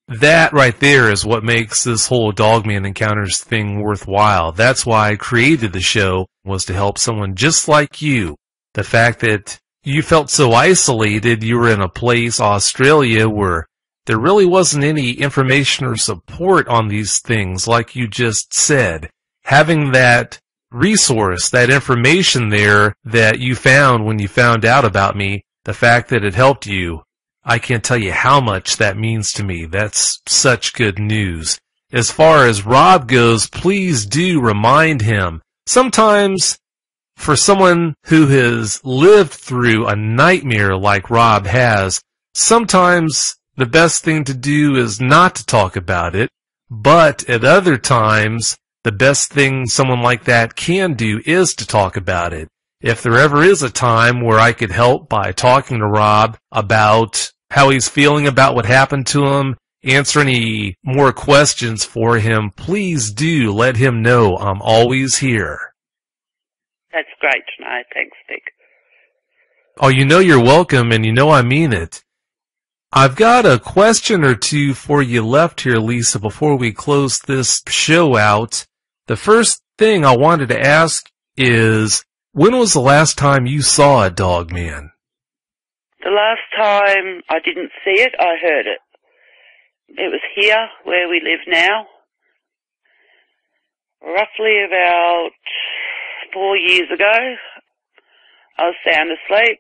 that right there is what makes this whole Dogman Encounters thing worthwhile. That's why I created the show, was to help someone just like you. The fact that you felt so isolated, you were in a place, Australia, where there really wasn't any information or support on these things, like you just said. Having that resource, that information there that you found when you found out about me, the fact that it helped you, I can't tell you how much that means to me. That's such good news. As far as Rob goes, please do remind him. Sometimes, for someone who has lived through a nightmare like Rob has, sometimes the best thing to do is not to talk about it, but at other times, the best thing someone like that can do is to talk about it. If there ever is a time where I could help by talking to Rob about how he's feeling about what happened to him, answer any more questions for him, please do let him know I'm always here. That's great to know. Thanks, Vic. Oh, you know you're welcome, and you know I mean it. I've got a question or two for you left here, Lisa, before we close this show out. The first thing I wanted to ask is, when was the last time you saw a Dogman? The last time I didn't see it, I heard it. It was here, where we live now. Roughly about 4 years ago. I was sound asleep.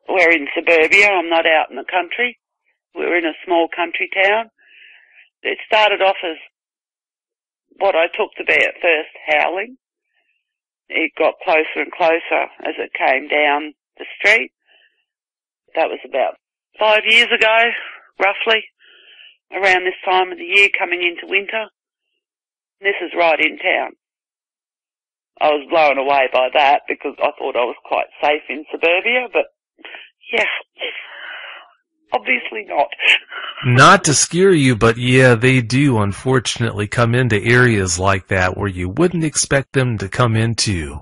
We're in suburbia. I'm not out in the country. We're in a small country town. It started off as what I took to be at first howling. It got closer and closer as it came down the street. That was about 5 years ago, roughly, around this time of the year, coming into winter. This is right in town. I was blown away by that because I thought I was quite safe in suburbia, but yeah, obviously not. Not to scare you, but yeah, they do unfortunately come into areas like that where you wouldn't expect them to come into.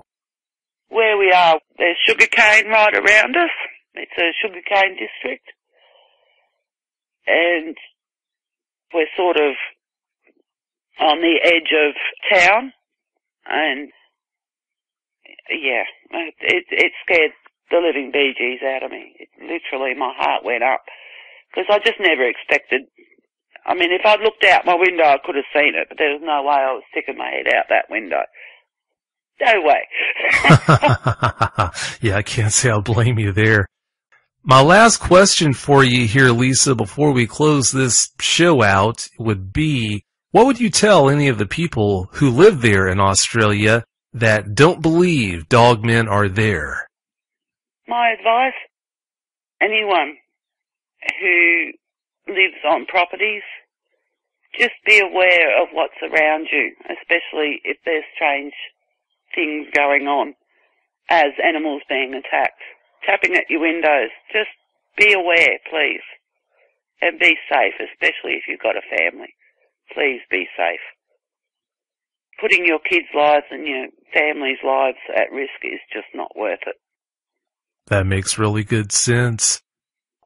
Where we are, there's sugarcane right around us. It's a sugarcane district. And we're sort of on the edge of town. And yeah, it scared the living bee gees out of me. Literally, my heart went up. Because I just never expected. I mean, if I'd looked out my window, I could have seen it, but there was no way I was sticking my head out that window. No way. Yeah, I can't say I'll blame you there. My last question for you here, Lisa, before we close this show out, would be, what would you tell any of the people who live there in Australia that don't believe dogmen are there? My advice, anyone who lives on properties, just be aware of what's around you, especially if there's strange things going on as animals being attacked. Tapping at your windows, just be aware, please, and be safe, especially if you've got a family. Please be safe. Putting your kids' lives and your family's lives at risk is just not worth it. That makes really good sense.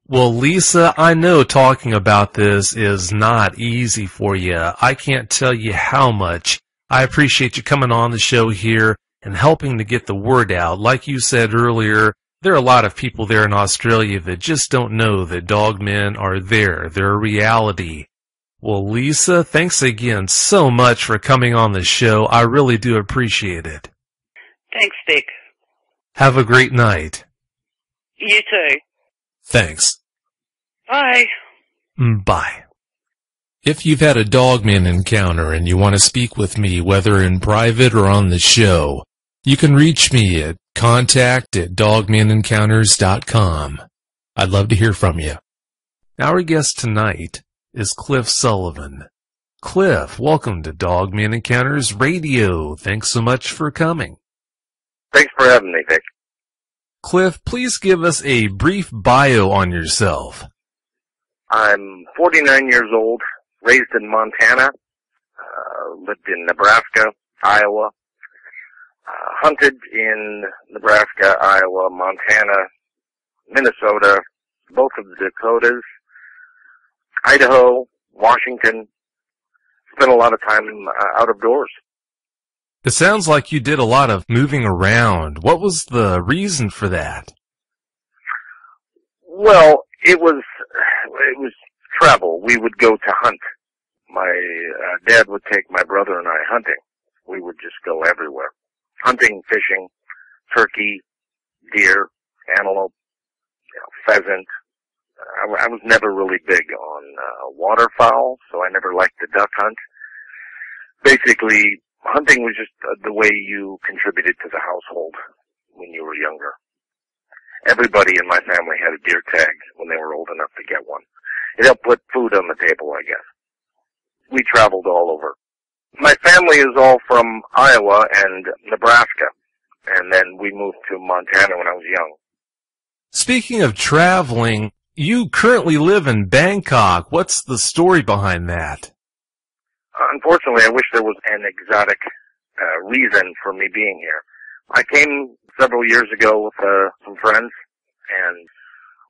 Well, Lisa, I know talking about this is not easy for you. I can't tell you how much I appreciate you coming on the show here and helping to get the word out. Like you said earlier, there are a lot of people there in Australia that just don't know that dogmen are there. They're a reality. Well, Lisa, thanks again so much for coming on the show. I really do appreciate it. Thanks, Dick. Have a great night. You too. Thanks. Bye. Bye. If you've had a dogman encounter and you want to speak with me, whether in private or on the show, you can reach me at contact@dogmanencounters.com. I'd love to hear from you. Our guest tonight is Cliff Sullivan. Cliff, welcome to Dogman Encounters Radio. Thanks so much for coming. Thanks for having me, Dick. Cliff, please give us a brief bio on yourself. I'm 49 years old, raised in Montana, lived in Nebraska, Iowa, hunted in Nebraska, Iowa, Montana, Minnesota, both of the Dakotas, Idaho, Washington. Spent a lot of time out of doors. It sounds like you did a lot of moving around. What was the reason for that? Well, it was travel. We would go to hunt. My dad would take my brother and I hunting. We would just go everywhere. Hunting, fishing, turkey, deer, antelope, pheasant. I was never really big on waterfowl, so I never liked the duck hunt. Basically, hunting was just the way you contributed to the household when you were younger. Everybody in my family had a deer tag when they were old enough to get one. It helped put food on the table, I guess. We traveled all over. My family is all from Iowa and Nebraska, and then we moved to Montana when I was young. Speaking of traveling, you currently live in Bangkok. What's the story behind that? Unfortunately, I wish there was an exotic reason for me being here. I came several years ago with some friends and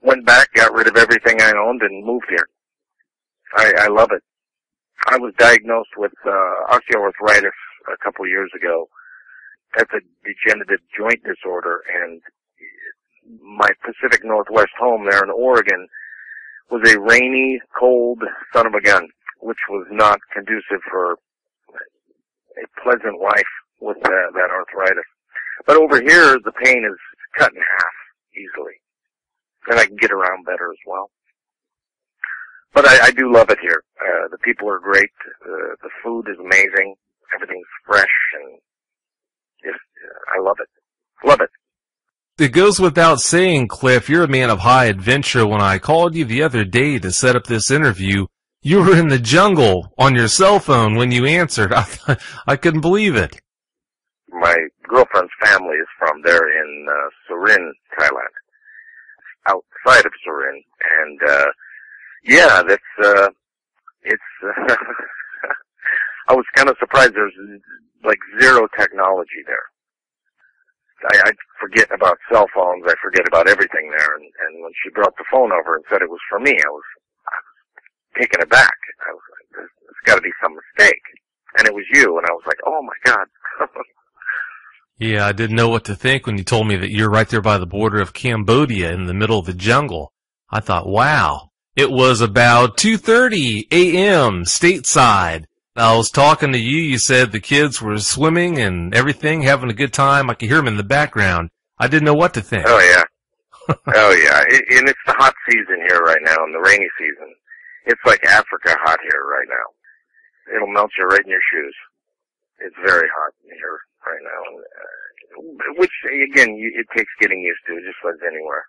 went back, got rid of everything I owned, and moved here. I love it. I was diagnosed with osteoarthritis a couple years ago. That's a degenerative joint disorder, and my Pacific Northwest home there in Oregon was a rainy, cold son of a gun, which was not conducive for a pleasant life with that arthritis. But over here, the pain is cut in half easily, and I can get around better as well. But I do love it here. The people are great. The food is amazing. Everything's fresh, and just, I love it. Love it. It goes without saying, Cliff, you're a man of high adventure. When I called you the other day to set up this interview, you were in the jungle on your cell phone when you answered. I couldn't believe it. My girlfriend's family is from there in Surin, Thailand, outside of Surin, and yeah, it's. I was kind of surprised. There's like zero technology there. I forget about cell phones. I forget about everything there. And when she brought the phone over and said it was for me, I was taken aback. I was like, there's got to be some mistake. And it was you. And I was like, oh my God. Yeah, I didn't know what to think when you told me that you're right there by the border of Cambodia in the middle of the jungle. I thought, wow. It was about 2:30 a.m. stateside. I was talking to you. You said the kids were swimming and everything, having a good time. I could hear them in the background. I didn't know what to think. Oh, yeah. Oh, yeah. And it's the hot season here right now, and the rainy season. It's like Africa hot here right now. It'll melt you right in your shoes. It's very hot here right now. Which, again, it takes getting used to, just like anywhere.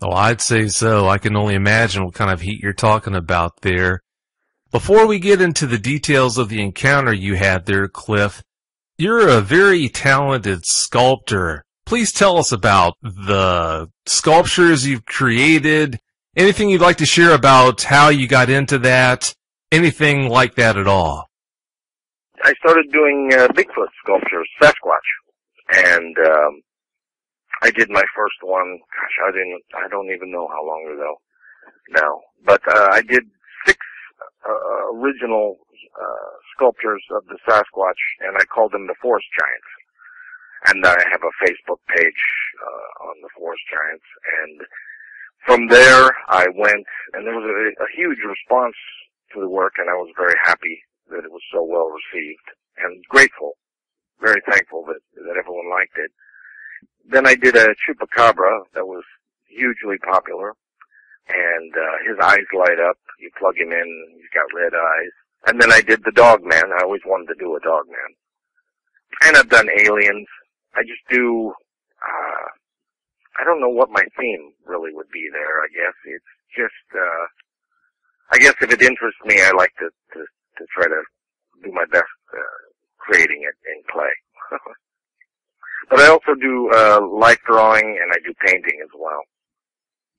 Oh, I'd say so. I can only imagine what kind of heat you're talking about there. Before we get into the details of the encounter you had there, Cliff, you're a very talented sculptor. Please tell us about the sculptures you've created, anything you'd like to share about how you got into that, anything like that at all. I started doing Bigfoot sculptures, Sasquatch, and I did my first one, gosh, I don't even know how long ago now, but I did 6 original sculptures of the Sasquatch, and I called them the Forest Giants. And I have a Facebook page on the Forest Giants. And from there, I went, and there was a huge response to the work, and I was very happy that it was so well received, and grateful, very thankful that everyone liked it. Then I did a chupacabra that was hugely popular, and his eyes light up. You plug him in, he's got red eyes. And then I did the dog man. I always wanted to do a dog man. And I've done aliens. I just do, I don't know what my theme really would be there, I guess. It's just, I guess if it interests me, I like to try to do my best creating it in clay. But I also do life drawing, and I do painting as well.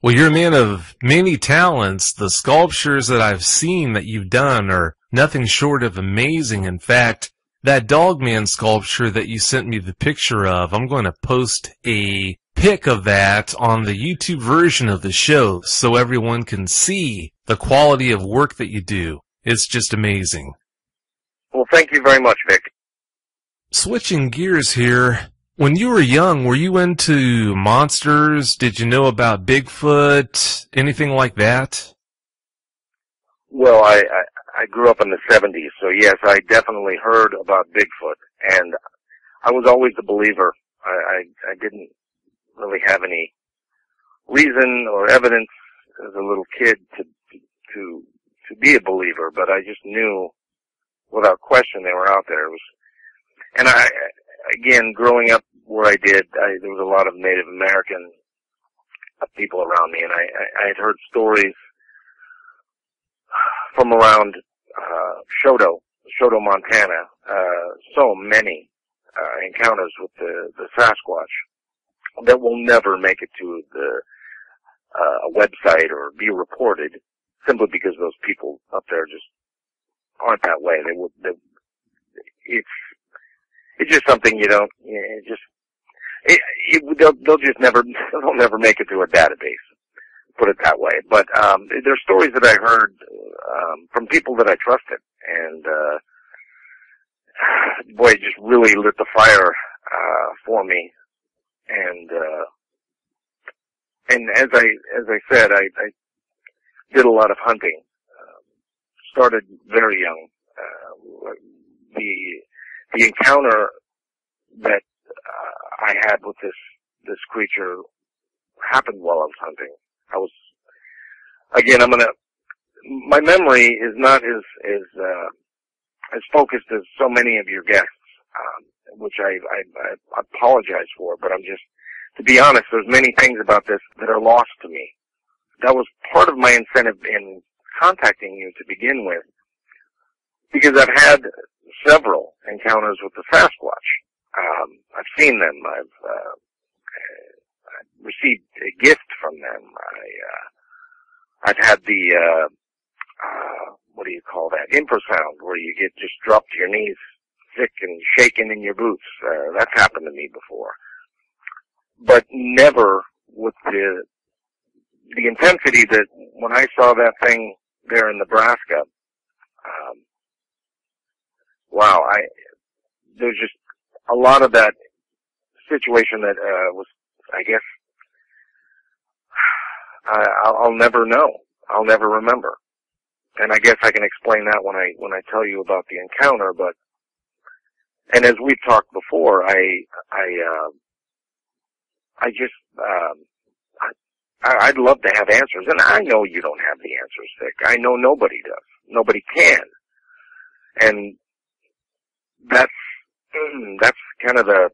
Well, you're a man of many talents. The sculptures that I've seen that you've done are nothing short of amazing. In fact, that Dogman sculpture that you sent me the picture of, I'm going to post a pic of that on the YouTube version of the show so everyone can see the quality of work that you do. It's just amazing. Well, thank you very much, Vic. Switching gears here, when you were young, were you into monsters? Did you know about Bigfoot? Anything like that? Well, I grew up in the 70s, so yes, I definitely heard about Bigfoot, and I was always a believer. I didn't really have any reason or evidence as a little kid to be a believer, but I just knew without question they were out there. And again, growing up where I did, there was a lot of Native American people around me, and I had heard stories from around Choteau, Montana, so many encounters with the Sasquatch that will never make it to the website or be reported, simply because those people up there just aren't that way. It's just something you don't. They'll never make it to a database. Put it that way. But there's stories that I heard from people that I trusted, and boy, it just really lit the fire for me. And as I said, I did a lot of hunting. Started very young. The encounter that I had with this creature happened while I was hunting. My memory is not as focused as so many of your guests, which I apologize for, but to be honest, there's many things about this that are lost to me. That was part of my incentive in contacting you to begin with, because I've had several encounters with the Sasquatch. I've seen them. I've received a gift from them. I've had the what do you call that? Infrasound, where you get just dropped to your knees, sick and shaken in your boots. That's happened to me before, but never with the intensity that when I saw that thing there in Nebraska. Wow, there's just a lot of that situation that was, I guess, I'll never know. I'll never remember. And I guess I can explain that when I tell you about the encounter. But, and as we've talked before, I'd love to have answers, and I know you don't have the answers, Vic. I know nobody does. Nobody can. And that's kind of the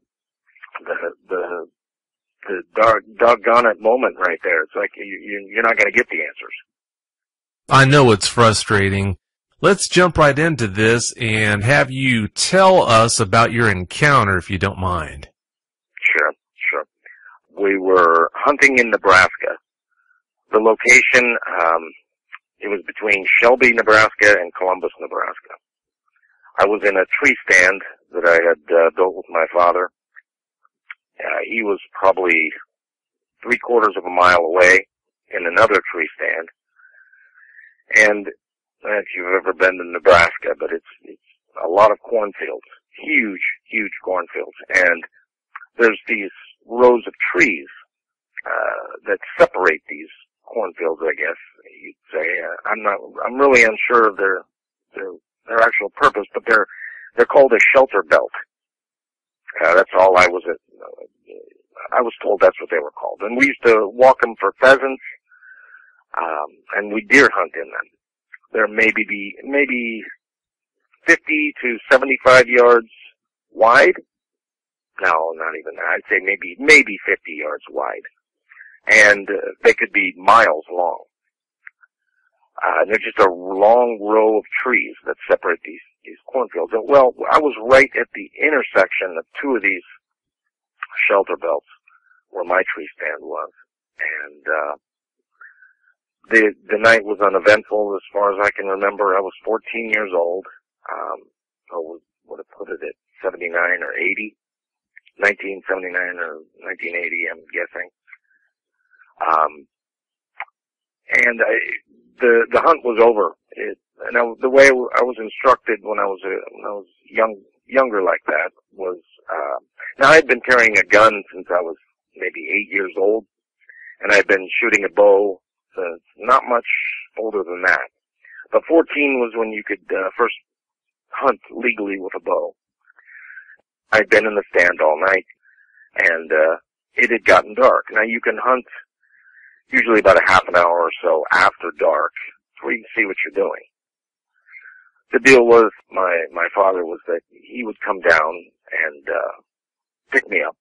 doggone it moment right there. It's like you're not going to get the answers. I know it's frustrating. Let's jump right into this and have you tell us about your encounter, if you don't mind. Sure. We were hunting in Nebraska. The location, it was between Shelby, Nebraska and Columbus, Nebraska. I was in a tree stand that I had built with my father. He was probably 3/4 of a mile away in another tree stand. And if you've ever been to Nebraska, but it's a lot of cornfields, huge cornfields. And there's these rows of trees that separate these cornfields, I guess. you'd say. I'm really unsure of their actual purpose, but they're called a shelter belt. That's all I was told that's what they were called. And we used to walk them for pheasants, and we deer hunt in them. They're maybe 50 to 75 yards wide. No, not even that. I'd say maybe 50 yards wide. And they could be miles long. They're just a long row of trees that separate these cornfields. And, well, I was right at the intersection of two of these shelter belts where my tree stand was. And the night was uneventful as far as I can remember. I was 14 years old. I would have put it at 79 or 80. 1979 or 1980, I'm guessing. And the hunt was over. The way I was instructed when I was younger like that was, now I had been carrying a gun since I was maybe 8 years old, and I had been shooting a bow since not much older than that. But 14 was when you could first hunt legally with a bow. I'd been in the stand all night, and it had gotten dark. Now you can hunt usually about a half an hour or so after dark, where you can see what you're doing. The deal was, my father was that he would come down and pick me up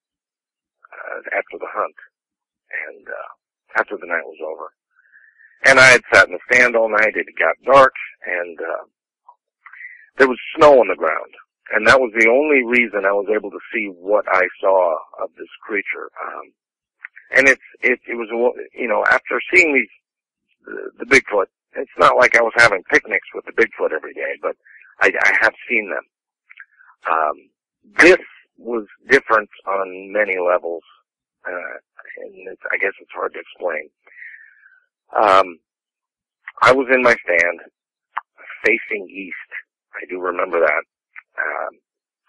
after the hunt, and after the night was over. And I had sat in the stand all night. It had got dark, and there was snow on the ground. And that was the only reason I was able to see what I saw of this creature. And it was, you know, after seeing the Bigfoot, it's not like I was having picnics with the Bigfoot every day, but I have seen them. This was different on many levels, and I guess it's hard to explain. I was in my stand, facing east. I do remember that.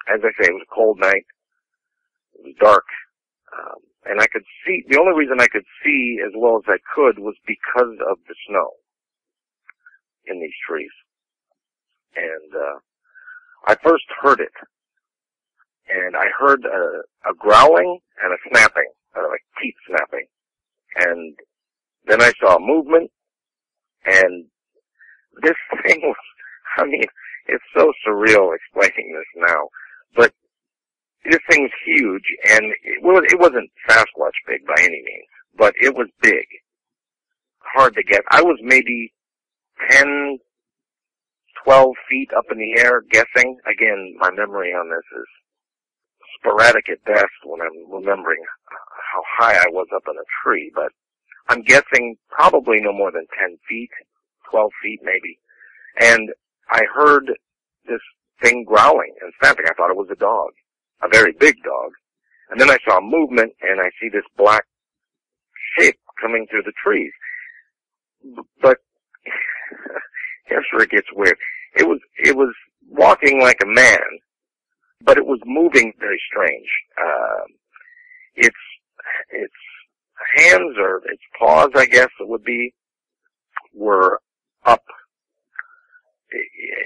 As I say, it was a cold night. It was dark. And I could see, the only reason I could see as well as I could was because of the snow in these trees. And I first heard it. And I heard a growling and a snapping, like teeth snapping. And then I saw a movement, and this thing was, I mean, it's so surreal explaining this now, but this thing was huge, and it wasn't Sasquatch big by any means, but it was big. Hard to guess. I was maybe 10, 12 feet up in the air guessing. Again, my memory on this is sporadic at best when I'm remembering how high I was up in a tree, but I'm guessing probably no more than 10 feet, 12 feet maybe. And I heard this thing growling and snapping. I thought it was a dog, a very big dog. And then I saw movement, and I see this black shape coming through the trees. But here's where it gets weird. It was walking like a man, but it was moving very strange. Its hands, or its paws, I guess it would be, were up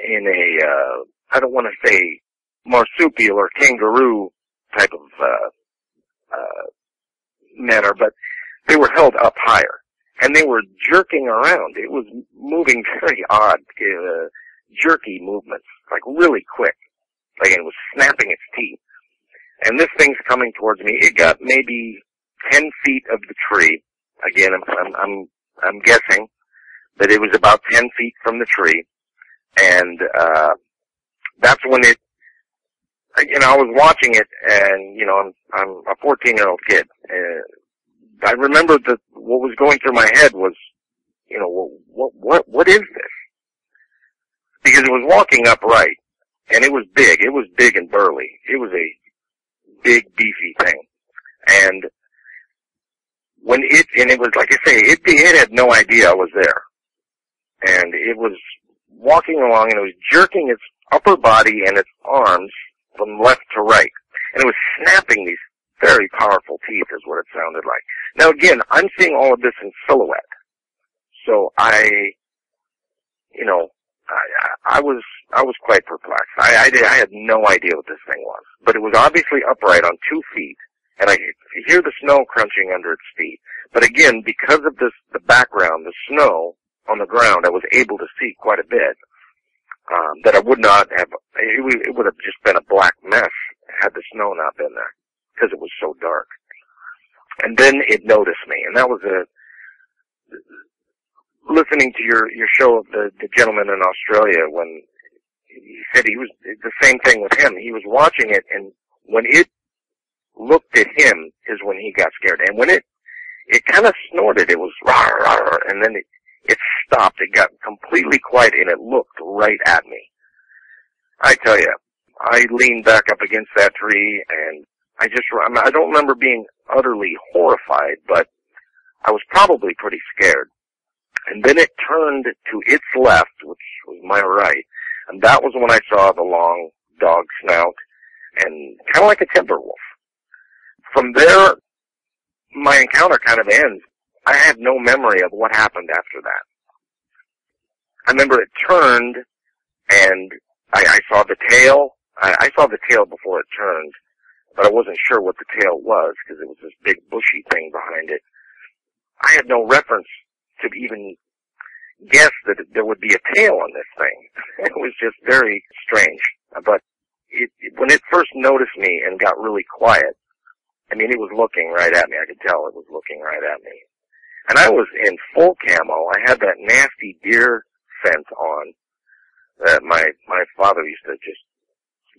in a, I don't want to say marsupial or kangaroo type of manner, but they were held up higher, and they were jerking around. It was moving very odd, jerky movements, like really quick, like it was snapping its teeth. And this thing's coming towards me. It got maybe 10 feet of the tree. Again, I'm guessing that it was about 10 feet from the tree. And, that's when it, you know, I was watching it, and, you know, I'm a 14-year-old kid. I remember that what was going through my head was, you know, what is this? Because it was walking upright, and it was big. It was big and burly. It was a big, beefy thing. And when it was, like I say, it had no idea I was there. And it was walking along, and it was jerking its upper body and its arms from left to right. And it was snapping these very powerful teeth, is what it sounded like. Now again, I'm seeing all of this in silhouette. So I was quite perplexed. I had no idea what this thing was, but it was obviously upright on 2 feet, and I could hear the snow crunching under its feet. But again, because of the background, the snow on the ground, I was able to see quite a bit. That I would not have, it would have just been a black mess had the snow not been there, because it was so dark. And then it noticed me, and that was listening to your show of the gentleman in Australia when he said he was, the same thing with him. He was watching it, and when it looked at him is when he got scared. And when it kind of snorted, it was rawr, rawr, and then it stopped. It got completely quiet, and it looked right at me. I tell you, I leaned back up against that tree, and I don't remember being utterly horrified, but I was probably pretty scared. And then it turned to its left, which was my right, and that was when I saw the long dog snout, and kind of like a timber wolf. From there, my encounter kind of ends. I have no memory of what happened after that. I remember it turned, and I saw the tail. I saw the tail before it turned, but I wasn't sure what the tail was, because it was this big bushy thing behind it. I had no reference to even guess that there would be a tail on this thing. It was just very strange. But when it first noticed me and got really quiet, I mean, it was looking right at me. I could tell it was looking right at me. And I was in full camo. I had that nasty deer scent on that my father used to just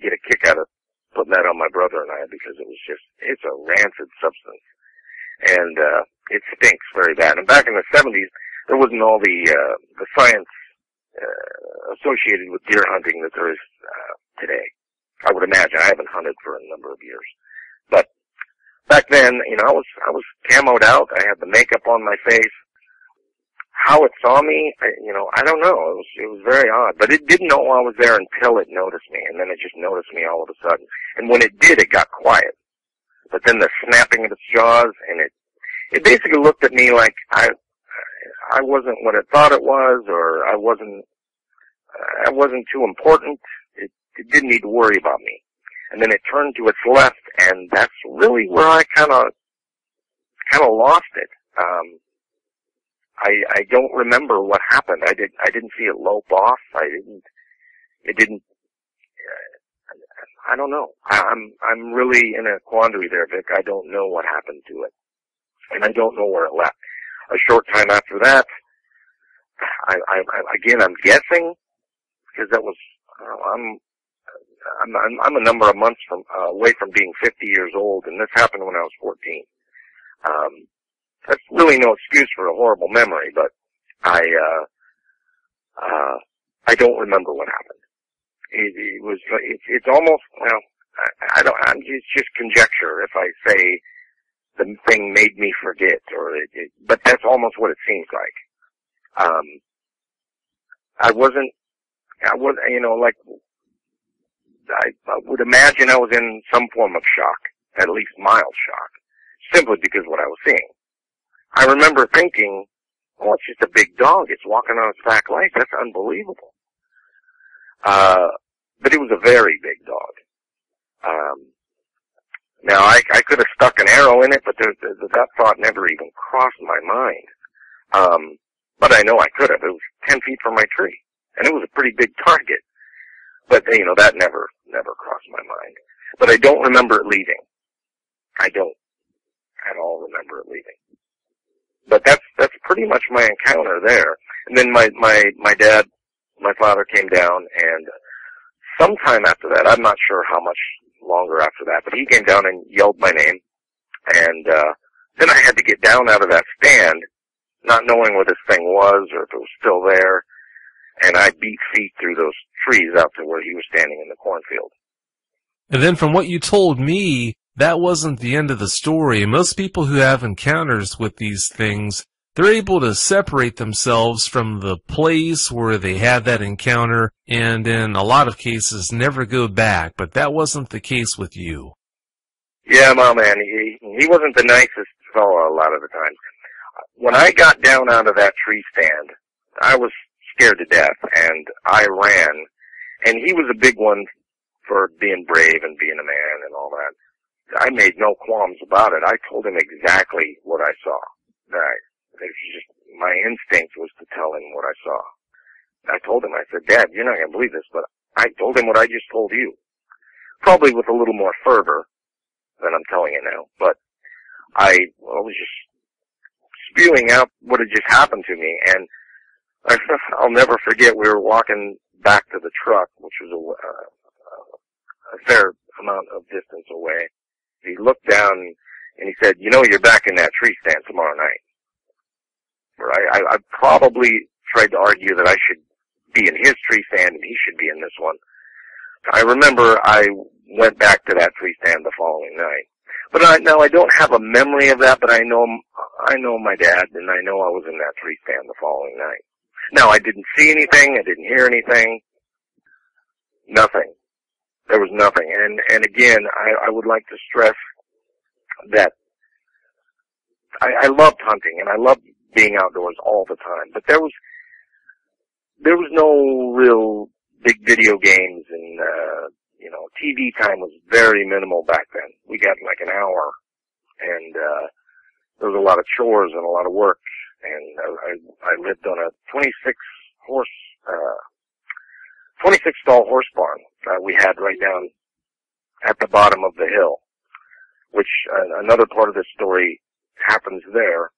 get a kick out of putting that on my brother and I, because it's a rancid substance. And it stinks very bad. And back in the 70s, there wasn't all the science associated with deer hunting that there is today. I would imagine. I haven't hunted for a number of years. But back then, I was camoed out. I had the makeup on my face. How it saw me, I don't know. It was very odd. But it didn't know I was there until it noticed me, and then it just noticed me all of a sudden. And when it did, it got quiet. But then the snapping of its jaws, and it basically looked at me like I wasn't what it thought it was, or I wasn't too important. It didn't need to worry about me. And then it turned to its left, and that's really where I kind of lost it. I don't remember what happened. I didn't see it lope off. I don't know. I'm really in a quandary there, Vic. I don't know what happened to it. And I don't know where it left. A short time after that, I'm guessing, because that was, I'm a number of months away from being 50 years old, and this happened when I was 14. That's really no excuse for a horrible memory, but I don't remember what happened. It's almost, it's just conjecture if I say the thing made me forget, but that's almost what it seems like. I would imagine I was in some form of shock, at least mild shock, simply because of what I was seeing. I remember thinking, oh, it's just a big dog. It's walking on its back legs. That's unbelievable. But it was a very big dog. Now, I could have stuck an arrow in it, but that thought never even crossed my mind. But I know I could have. It was 10 feet from my tree, and it was a pretty big target. But, that never crossed my mind. But I don't remember it leaving. I don't at all remember it leaving. But that's pretty much my encounter there. And then my father came down, and sometime after that, I'm not sure how much longer after that, but he came down and yelled my name. And then I had to get down out of that stand, not knowing where this thing was or if it was still there. And I beat feet through those trees out to where he was standing in the cornfield. And then from what you told me, that wasn't the end of the story. Most people who have encounters with these things, they're able to separate themselves from the place where they had that encounter and in a lot of cases never go back, but that wasn't the case with you. Yeah, man, he wasn't the nicest fellow a lot of the time. when I got down out of that tree stand, I was scared to death, and I ran. And he was a big one for being brave and being a man and all that. I made no qualms about it. I told him exactly what I saw. It was just, my instinct was to tell him what I saw. I told him, I said, Dad, you're not going to believe this, but I told him what I just told you. Probably with a little more fervor than I'm telling you now, but I was just spewing out what had just happened to me, and I'll never forget, we were walking back to the truck, which was a fair amount of distance away. He looked down and he said, you know, you're back in that tree stand tomorrow night. I probably tried to argue that I should be in his tree stand and he should be in this one. I remember I went back to that tree stand the following night. But I don't have a memory of that, but I know my dad, and I know I was in that tree stand the following night. Now, I didn't see anything, I didn't hear anything, nothing. There was nothing. And again, I would like to stress that I loved hunting, and I loved being outdoors all the time, but there was no real big video games, and TV time was very minimal back then. We got like an hour, and there was a lot of chores and a lot of work, and I lived on a 26 stall horse barn we had right down at the bottom of the hill, which another part of this story happens there.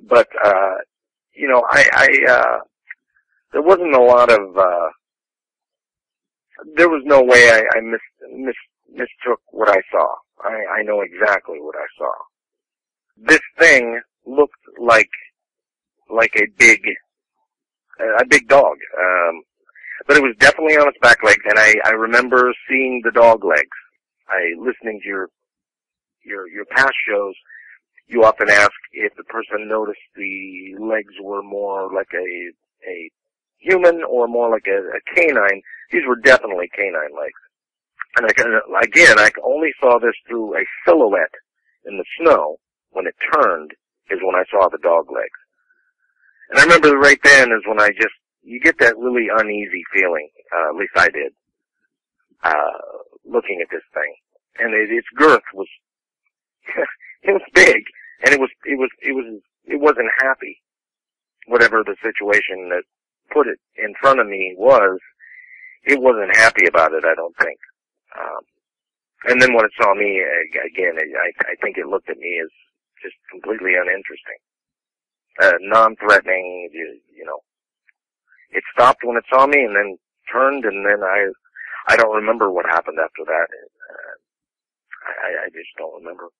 But there wasn't a lot of, there was no way I mistook what I saw. I know exactly what I saw. This thing looked like a big dog. But it was definitely on its back legs, and I remember seeing the dog legs. Listening to your past shows, you often ask if the person noticed the legs were more like a human or more like a canine. These were definitely canine legs. And I only saw this through a silhouette in the snow. When it turned is when I saw the dog legs. And I remember right then is when you get that really uneasy feeling, at least I did, looking at this thing. And its girth was, it was big, and it wasn't happy. Whatever the situation that put it in front of me was, it wasn't happy about it, I don't think. And then when it saw me, again, I think it looked at me as just completely uninteresting. Non-threatening, It stopped when it saw me and then turned, and then I don't remember what happened after that. I just don't remember.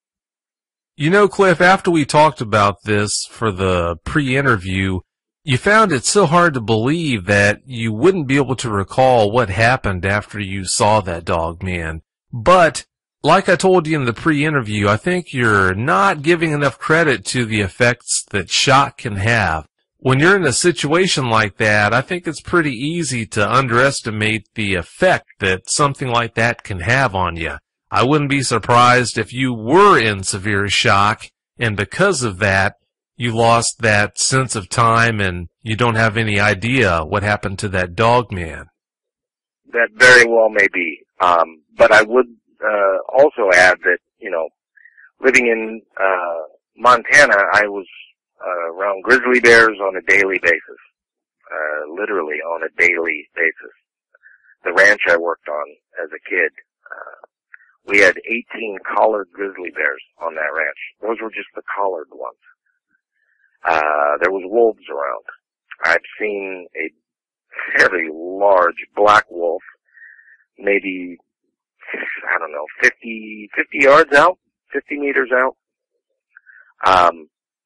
You know, Cliff, after we talked about this for the pre-interview, you found it so hard to believe that you wouldn't be able to recall what happened after you saw that dog man. But, like I told you in the pre-interview, I think you're not giving enough credit to the effects that shock can have. When you're in a situation like that, I think it's pretty easy to underestimate the effect that something like that can have on you. I wouldn't be surprised if you were in severe shock, and because of that, you lost that sense of time and you don't have any idea what happened to that dog man. That very well may be. But I would also add that, living in Montana, I was around grizzly bears on a daily basis, literally on a daily basis. The ranch I worked on as a kid, we had 18 collared grizzly bears on that ranch. Those were just the collared ones. There was wolves around. I've seen a fairly large black wolf, maybe, 50 yards out, 50 meters out.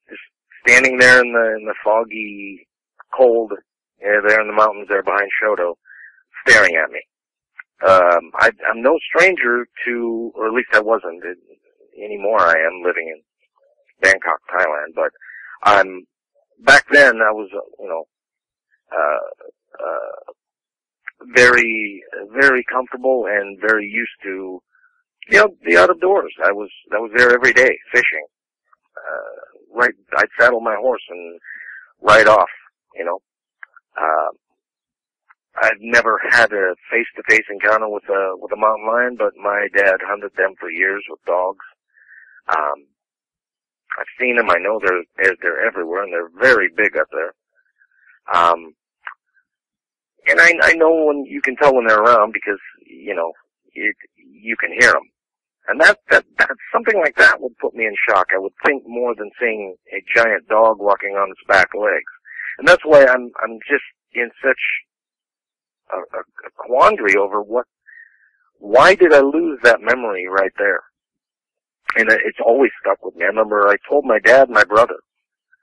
Just standing there in the foggy cold, there in the mountains there behind Shoto, staring at me. I'm no stranger to, or at least I wasn't anymore. I am living in Bangkok, Thailand, but back then I was, very, very comfortable and very used to, the out of doors. I was there every day fishing, I'd saddle my horse and ride off, you know. I've never had a face-to-face encounter with a mountain lion, but my dad hunted them for years with dogs. I've seen them. I know they're everywhere, and they're very big up there. And I know when you can tell when they're around because, you know, you can hear them. And that's something like that would put me in shock. I would think more than seeing a giant dog walking on its back legs. And that's why I'm just in such a quandary over why did I lose that memory right there? And it's always stuck with me. I remember I told my dad and my brother,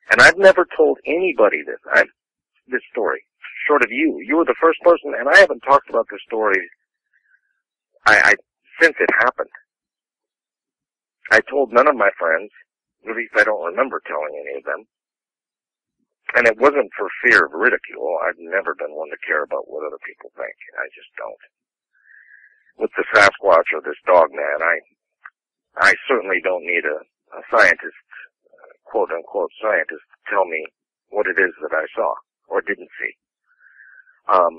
and I've never told anybody this story, short of you. You were the first person, and I haven't talked about this story since it happened. I told none of my friends, at least I don't remember telling any of them. And it wasn't for fear of ridicule. I've never been one to care about what other people think. I just don't. With the Sasquatch or this dog man, I certainly don't need a scientist, quote-unquote scientist, to tell me what it is that I saw or didn't see. I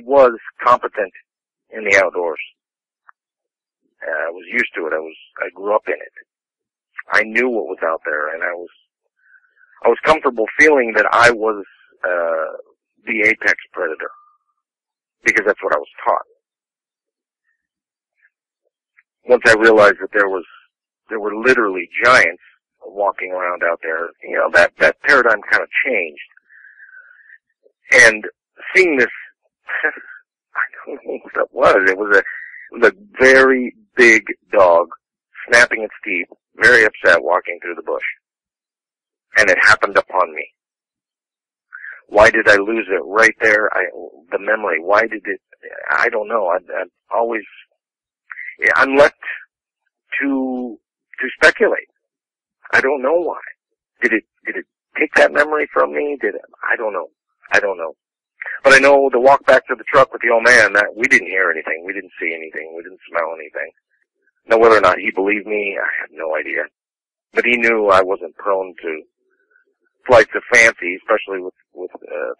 was competent in the outdoors. I was used to it. I grew up in it. I knew what was out there, and I was comfortable feeling that I was the apex predator because that's what I was taught. Once I realized that there were literally giants walking around out there, you know, that paradigm kind of changed. And seeing this, I don't know what that was. It was a very big dog snapping its teeth, very upset, walking through the bush. And it happened upon me. Why did I lose it right there? The memory. Why did it? I don't know. I'm left to speculate. I don't know why. Did it take that memory from me? I don't know. But I know the walk back to the truck with the old man, that we didn't hear anything. We didn't see anything. We didn't smell anything. Now, whether or not he believed me, I have no idea. But he knew I wasn't prone to flights of fancy, especially with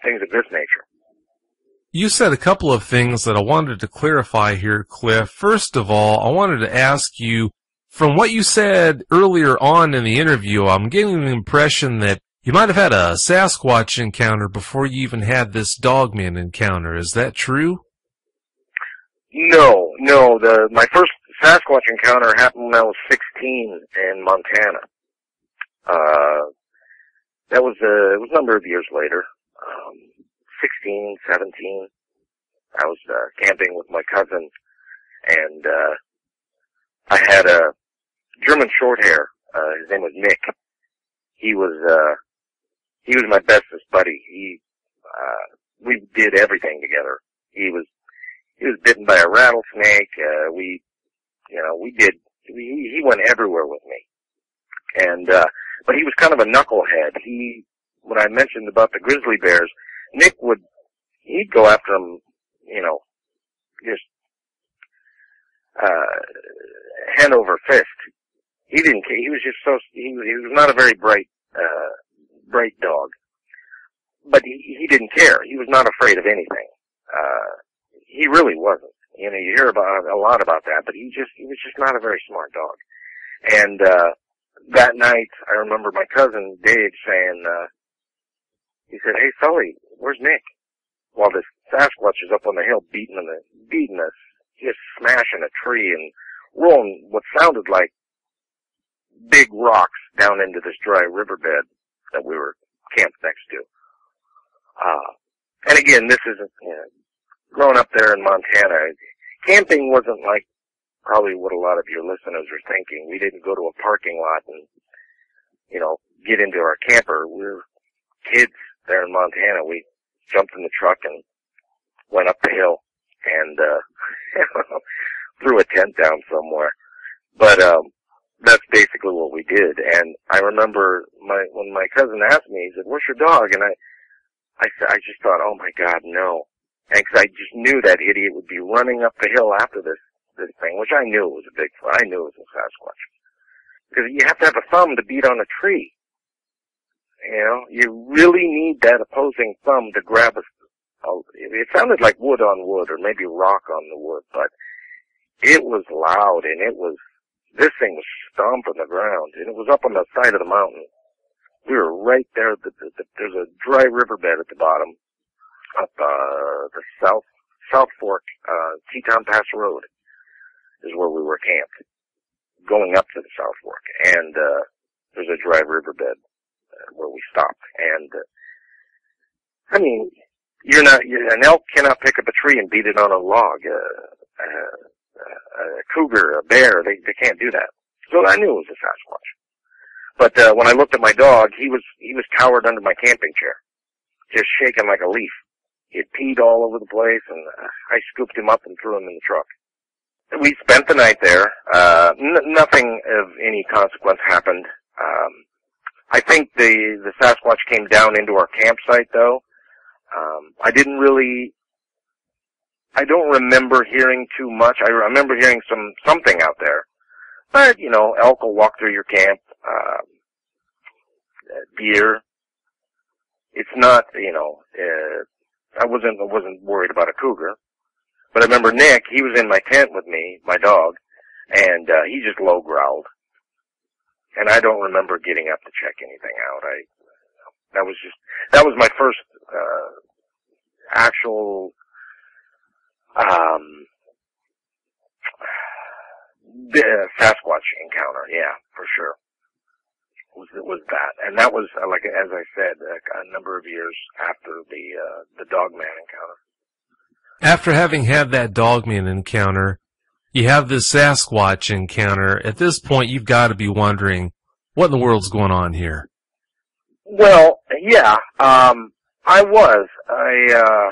things of this nature. You said a couple of things that I wanted to clarify here, Cliff. First of all, I wanted to ask you, from what you said earlier on in the interview, I'm getting the impression that you might have had a Sasquatch encounter before you even had this dogman encounter. Is that true? No. My first Sasquatch encounter happened when I was 16 in Montana. It was a number of years later. 16, 17. I was camping with my cousin, and I had a German Shorthair. His name was Nick. He was my bestest buddy. We did everything together. He was bitten by a rattlesnake. He went everywhere with me. And but he was kind of a knucklehead. When I mentioned about the grizzly bears, Nick he'd go after them, you know, just hand over fist. He didn't care. He was just he was not a very bright dog. But he didn't care. He was not afraid of anything. He really wasn't. You know, you hear a lot about that, but he was just not a very smart dog. And that night, I remember my cousin Dave saying, he said, "Hey, Sully, where's Nick?" While this Sasquatch is up on the hill beating us, just smashing a tree and rolling what sounded like big rocks down into this dry riverbed that we were camped next to. And again, this isn't, growing up there in Montana, camping wasn't like probably what a lot of your listeners are thinking. We didn't go to a parking lot and, get into our camper. We were kids there in Montana. We jumped in the truck and went up the hill and threw a tent down somewhere. But that's basically what we did. And I remember when my cousin asked me, he said, "Where's your dog?" And I just thought, oh my God, no. And cause I just knew that idiot would be running up the hill after this thing, which I knew it was a Bigfoot. I knew it was a Sasquatch. because you have to have a thumb to beat on a tree. You know, you really need that opposing thumb to grab it sounded like wood on wood, or maybe rock on the wood, but it was loud, and this thing was stomping the ground, and it was up on the side of the mountain. We were right there. There's a dry riverbed at the bottom, up the South Fork, Teton Pass Road is where we were camped, going up to the South Fork, and there's a dry riverbed where we stopped. And I mean, an elk cannot pick up a tree and beat it on a log. A cougar, a bear, they can't do that. So I knew it was a Sasquatch. But when I looked at my dog, he was cowered under my camping chair, just shaking like a leaf. He had peed all over the place, and I scooped him up and threw him in the truck. We spent the night there. Nothing of any consequence happened. I think the Sasquatch came down into our campsite, though. I don't remember hearing too much. I remember hearing something out there. But, you know, elk will walk through your camp, deer. It's not, you know, I wasn't worried about a cougar. But I remember Nick, he was in my tent with me, my dog, and he just low growled. And I don't remember getting up to check anything out. That was my first actual Sasquatch encounter. Yeah, for sure. Was that, and that was like, as I said, a number of years after the Dogman encounter. After having had that Dogman encounter, you have this Sasquatch encounter. At this point, you've got to be wondering, what in the world's going on here? Well, yeah, I was. I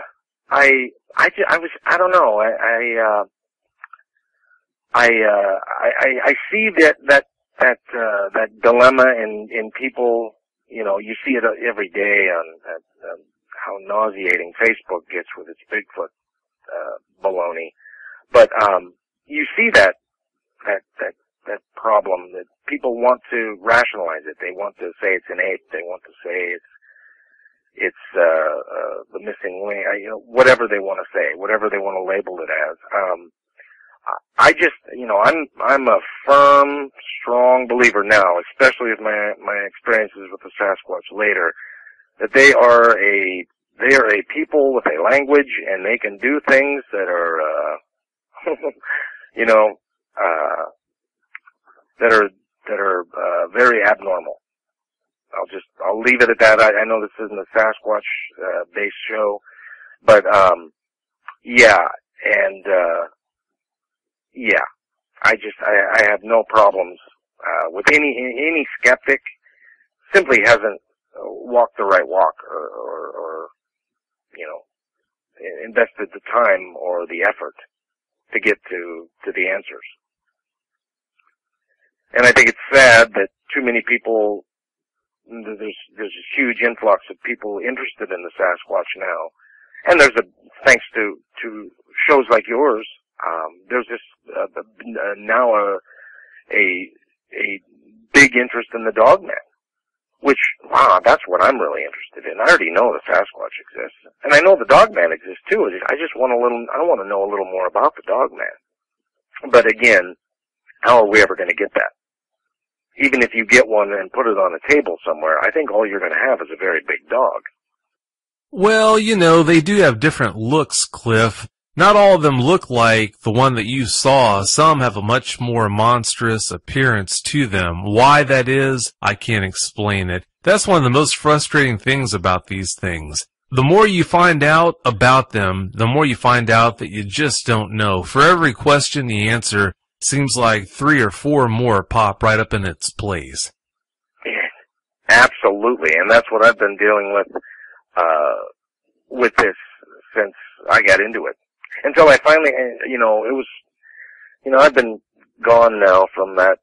don't know. I see that dilemma in people. You know, you see it every day on how nauseating Facebook gets with its Bigfoot baloney. But you see that problem that people want to rationalize it. They want to say it's an ape. They want to say it's the missing link. You know, whatever they want to say, whatever they want to label it as. I just, you know, I'm a firm, strong believer now, especially with my experiences with the Sasquatch later, that they are a people with a language, and they can do things that are, you know, that are very abnormal. I'll leave it at that. I know this isn't a Sasquatch based show, but yeah, and yeah, I have no problems with any skeptic simply hasn't walked the right walk or you know, invested the time or the effort to get to the answers. And I think it's sad that too many people, there's a huge influx of people interested in the Sasquatch now. And thanks to shows like yours, there's this, now a big interest in the Dogman. Which, wow, that's what I'm really interested in. I already know the Sasquatch exists. And I know the Dogman exists too. I want to know a little more about the Dogman. But again, how are we ever going to get that? Even if you get one and put it on a table somewhere, I think all you're going to have is a very big dog. Well, you know, they do have different looks, Cliff. Not all of them look like the one that you saw. Some have a much more monstrous appearance to them. Why that is, I can't explain it. That's one of the most frustrating things about these things. The more you find out about them, the more you find out that you just don't know. For every question you answer, seems like 3 or 4 more pop right up in its place. Absolutely, and that's what I've been dealing with this since I got into it. Until I finally, you know, it was, you know, I've been gone now from that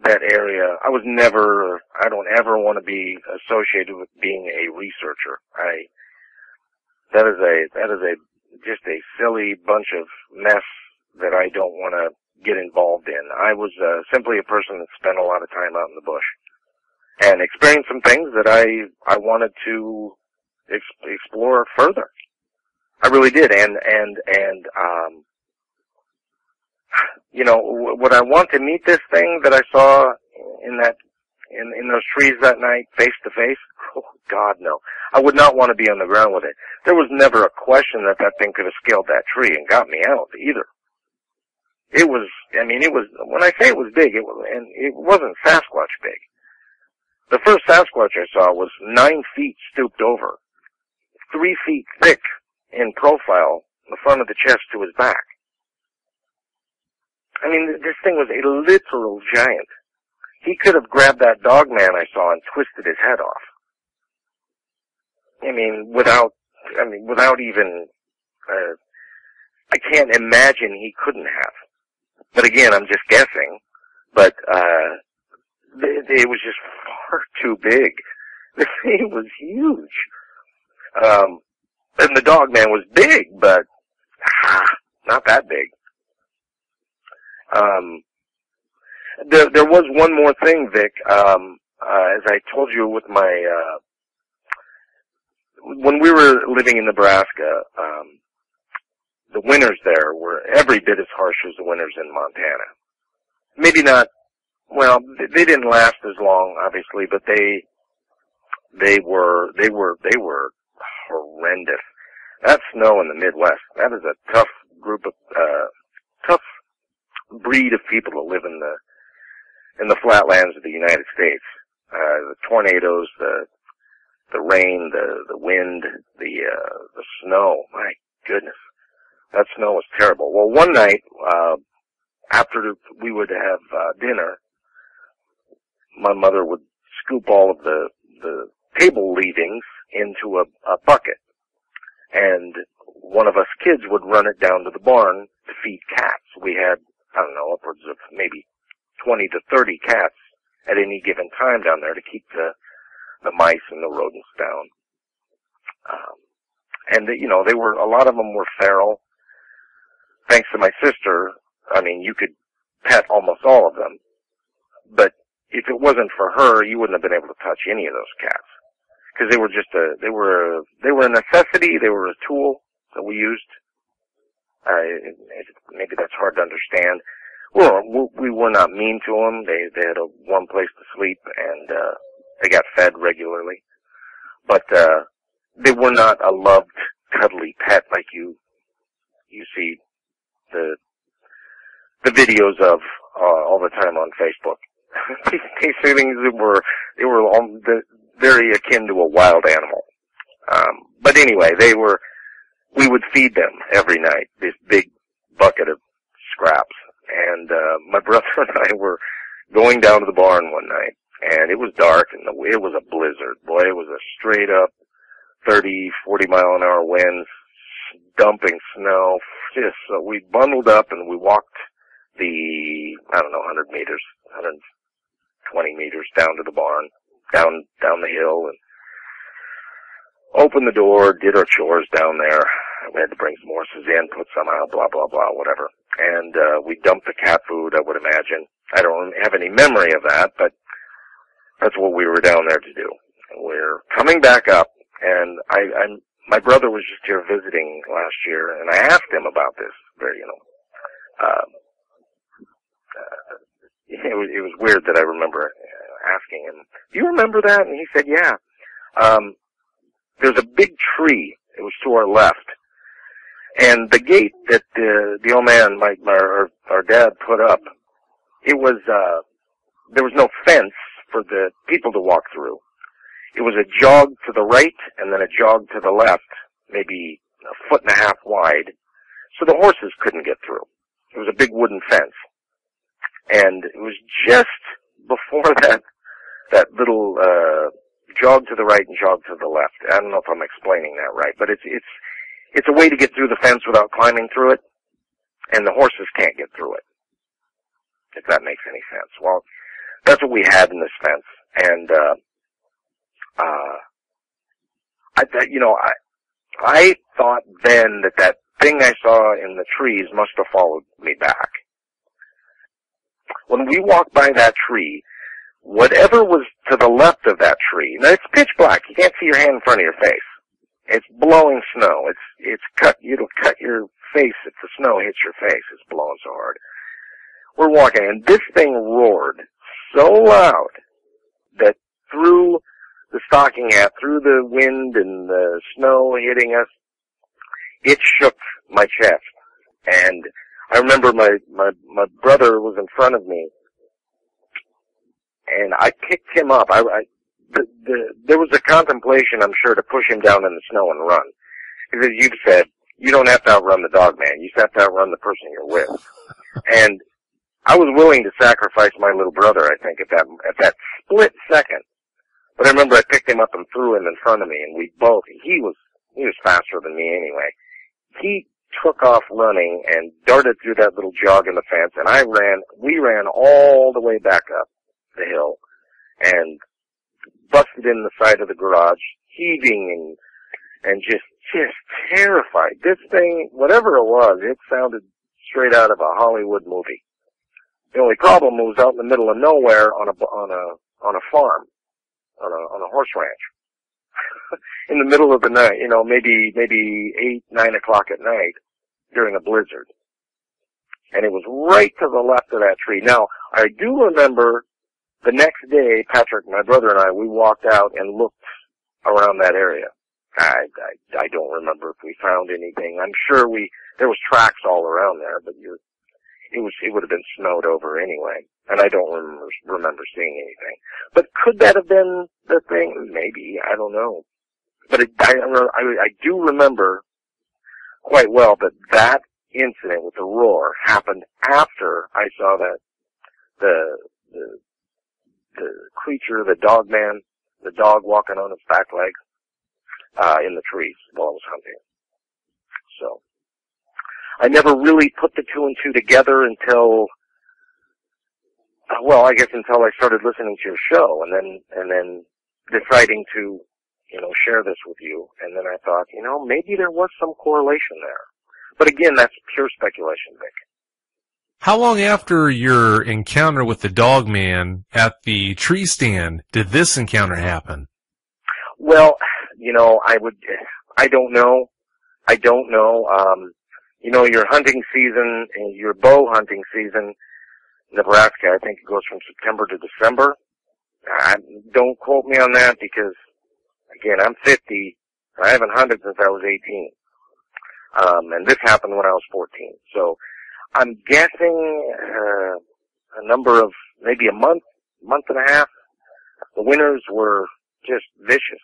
area. I don't ever want to be associated with being a researcher. That is just a silly bunch of mess that I don't want to get involved in. I was simply a person that spent a lot of time out in the bush and experienced some things that I wanted to explore further. I really did, and you know, would I want to meet this thing that I saw in those trees that night, face to face? Oh, God, no. I would not want to be on the ground with it. There was never a question that that thing could have scaled that tree and got me out either. It was, I mean, it was, when I say it was big, and it wasn't Sasquatch big. The first Sasquatch I saw was 9 feet stooped over, 3 feet thick in profile, the front of the chest to his back. I mean, this thing was a literal giant. He could have grabbed that dog man I saw and twisted his head off. I mean, without even, I can't imagine he couldn't have. But again, I'm just guessing. But, it was just far too big. The thing was huge. And the dog man was big, but, not that big. There was one more thing, Vic, as I told you with my, when we were living in Nebraska, the winters there were every bit as harsh as the winters in Montana. Maybe not, well, they didn't last as long, obviously, but they were horrendous. That snow in the Midwest, that is a tough group of, tough breed of people that live in the flatlands of the United States. The tornadoes, the rain, the wind, the snow. My goodness. That snow was terrible. Well, one night, after we would have dinner, my mother would scoop all of the table leavings into a bucket. And one of us kids would run it down to the barn to feed cats. We had, I don't know, upwards of maybe 20 to 30 cats at any given time down there to keep the mice and the rodents down. And you know, a lot of them were feral. Thanks to my sister, I mean, you could pet almost all of them. But if it wasn't for her, you wouldn't have been able to touch any of those cats. Because they were just they were a necessity, they were a tool that we used. Maybe that's hard to understand. We were not mean to them. They had one place to sleep, and they got fed regularly. But they were not a loved, cuddly pet like you see the videos of all the time on Facebook. These things they were very akin to a wild animal. But anyway, we would feed them every night, this big bucket of scraps. And my brother and I were going down to the barn one night, and it was dark, and it was a blizzard. Boy, it was a straight up 30, 40 mile an hour winds, dumping snow. So we bundled up and we walked the, 100 meters, 120 meters down to the barn, down the hill, and opened the door, did our chores down there. We had to bring some horses in, put some out, blah, blah, blah, whatever. And we dumped the cat food, I would imagine. I don't have any memory of that, but that's what we were down there to do. We're coming back up, and my brother was just here visiting last year, and I asked him about this. It was weird that I remember asking him, "Do you remember that?" And he said, "Yeah. There's a big tree. It was to our left. And the gate that the old man, our dad, put up, it was, there was no fence for the people to walk through. It was a jog to the right and then a jog to the left, maybe 1.5 feet wide, so the horses couldn't get through. It was a big wooden fence. And it was just before that little, jog to the right and jog to the left. I don't know if I'm explaining that right, but it's a way to get through the fence without climbing through it, and the horses can't get through it, if that makes any sense. Well, that's what we had in this fence, and I thought then that thing I saw in the trees must have followed me back. When we walked by that tree, whatever was to the left of that tree, now it's pitch black. You can't see your hand in front of your face. It's blowing snow. It'll cut your face if the snow hits your face. It's blowing so hard. We're walking, and this thing roared so loud that through the stocking hat, through the wind and the snow hitting us, it shook my chest. And I remember my brother was in front of me, and I picked him up. There was a contemplation, I'm sure, to push him down in the snow and run. Because as you've said, you don't have to outrun the dog man. You just have to outrun the person you're with. And I was willing to sacrifice my little brother, I think, at that split second. But I remember I picked him up and threw him in front of me, and he was faster than me anyway. He took off running and darted through that little jog in the fence, and we ran all the way back up the hill and busted in the side of the garage, heaving and just terrified. This thing, whatever it was, it sounded straight out of a Hollywood movie. The only problem was out in the middle of nowhere on a farm, on a horse ranch. In the middle of the night, maybe 8, 9 o'clock at night during a blizzard. And it was right to the left of that tree. Now, I do remember the next day, Patrick, my brother, and I, we walked out and looked around that area. I don't remember if we found anything. I'm sure there was tracks all around there, but it would have been snowed over anyway. And I don't remember seeing anything. But could that have been the thing? Maybe. I don't know. But I do remember quite well that incident with the roar happened after I saw that the creature, the dog man, the dog walking on its back legs, in the trees while I was hunting. So, I never really put the two and two together until I started listening to your show, and then deciding to, share this with you. And then I thought, maybe there was some correlation there. But again, that's pure speculation, Vic. How long after your encounter with the dog man at the tree stand did this encounter happen? Well, I don't know. Your hunting season, your bow hunting season, Nebraska, I think it goes from September to December. Don't quote me on that because, again, I'm 50. I haven't hunted since I was 18. And this happened when I was 14. So I'm guessing a number of maybe a month and a half. The winters were just vicious.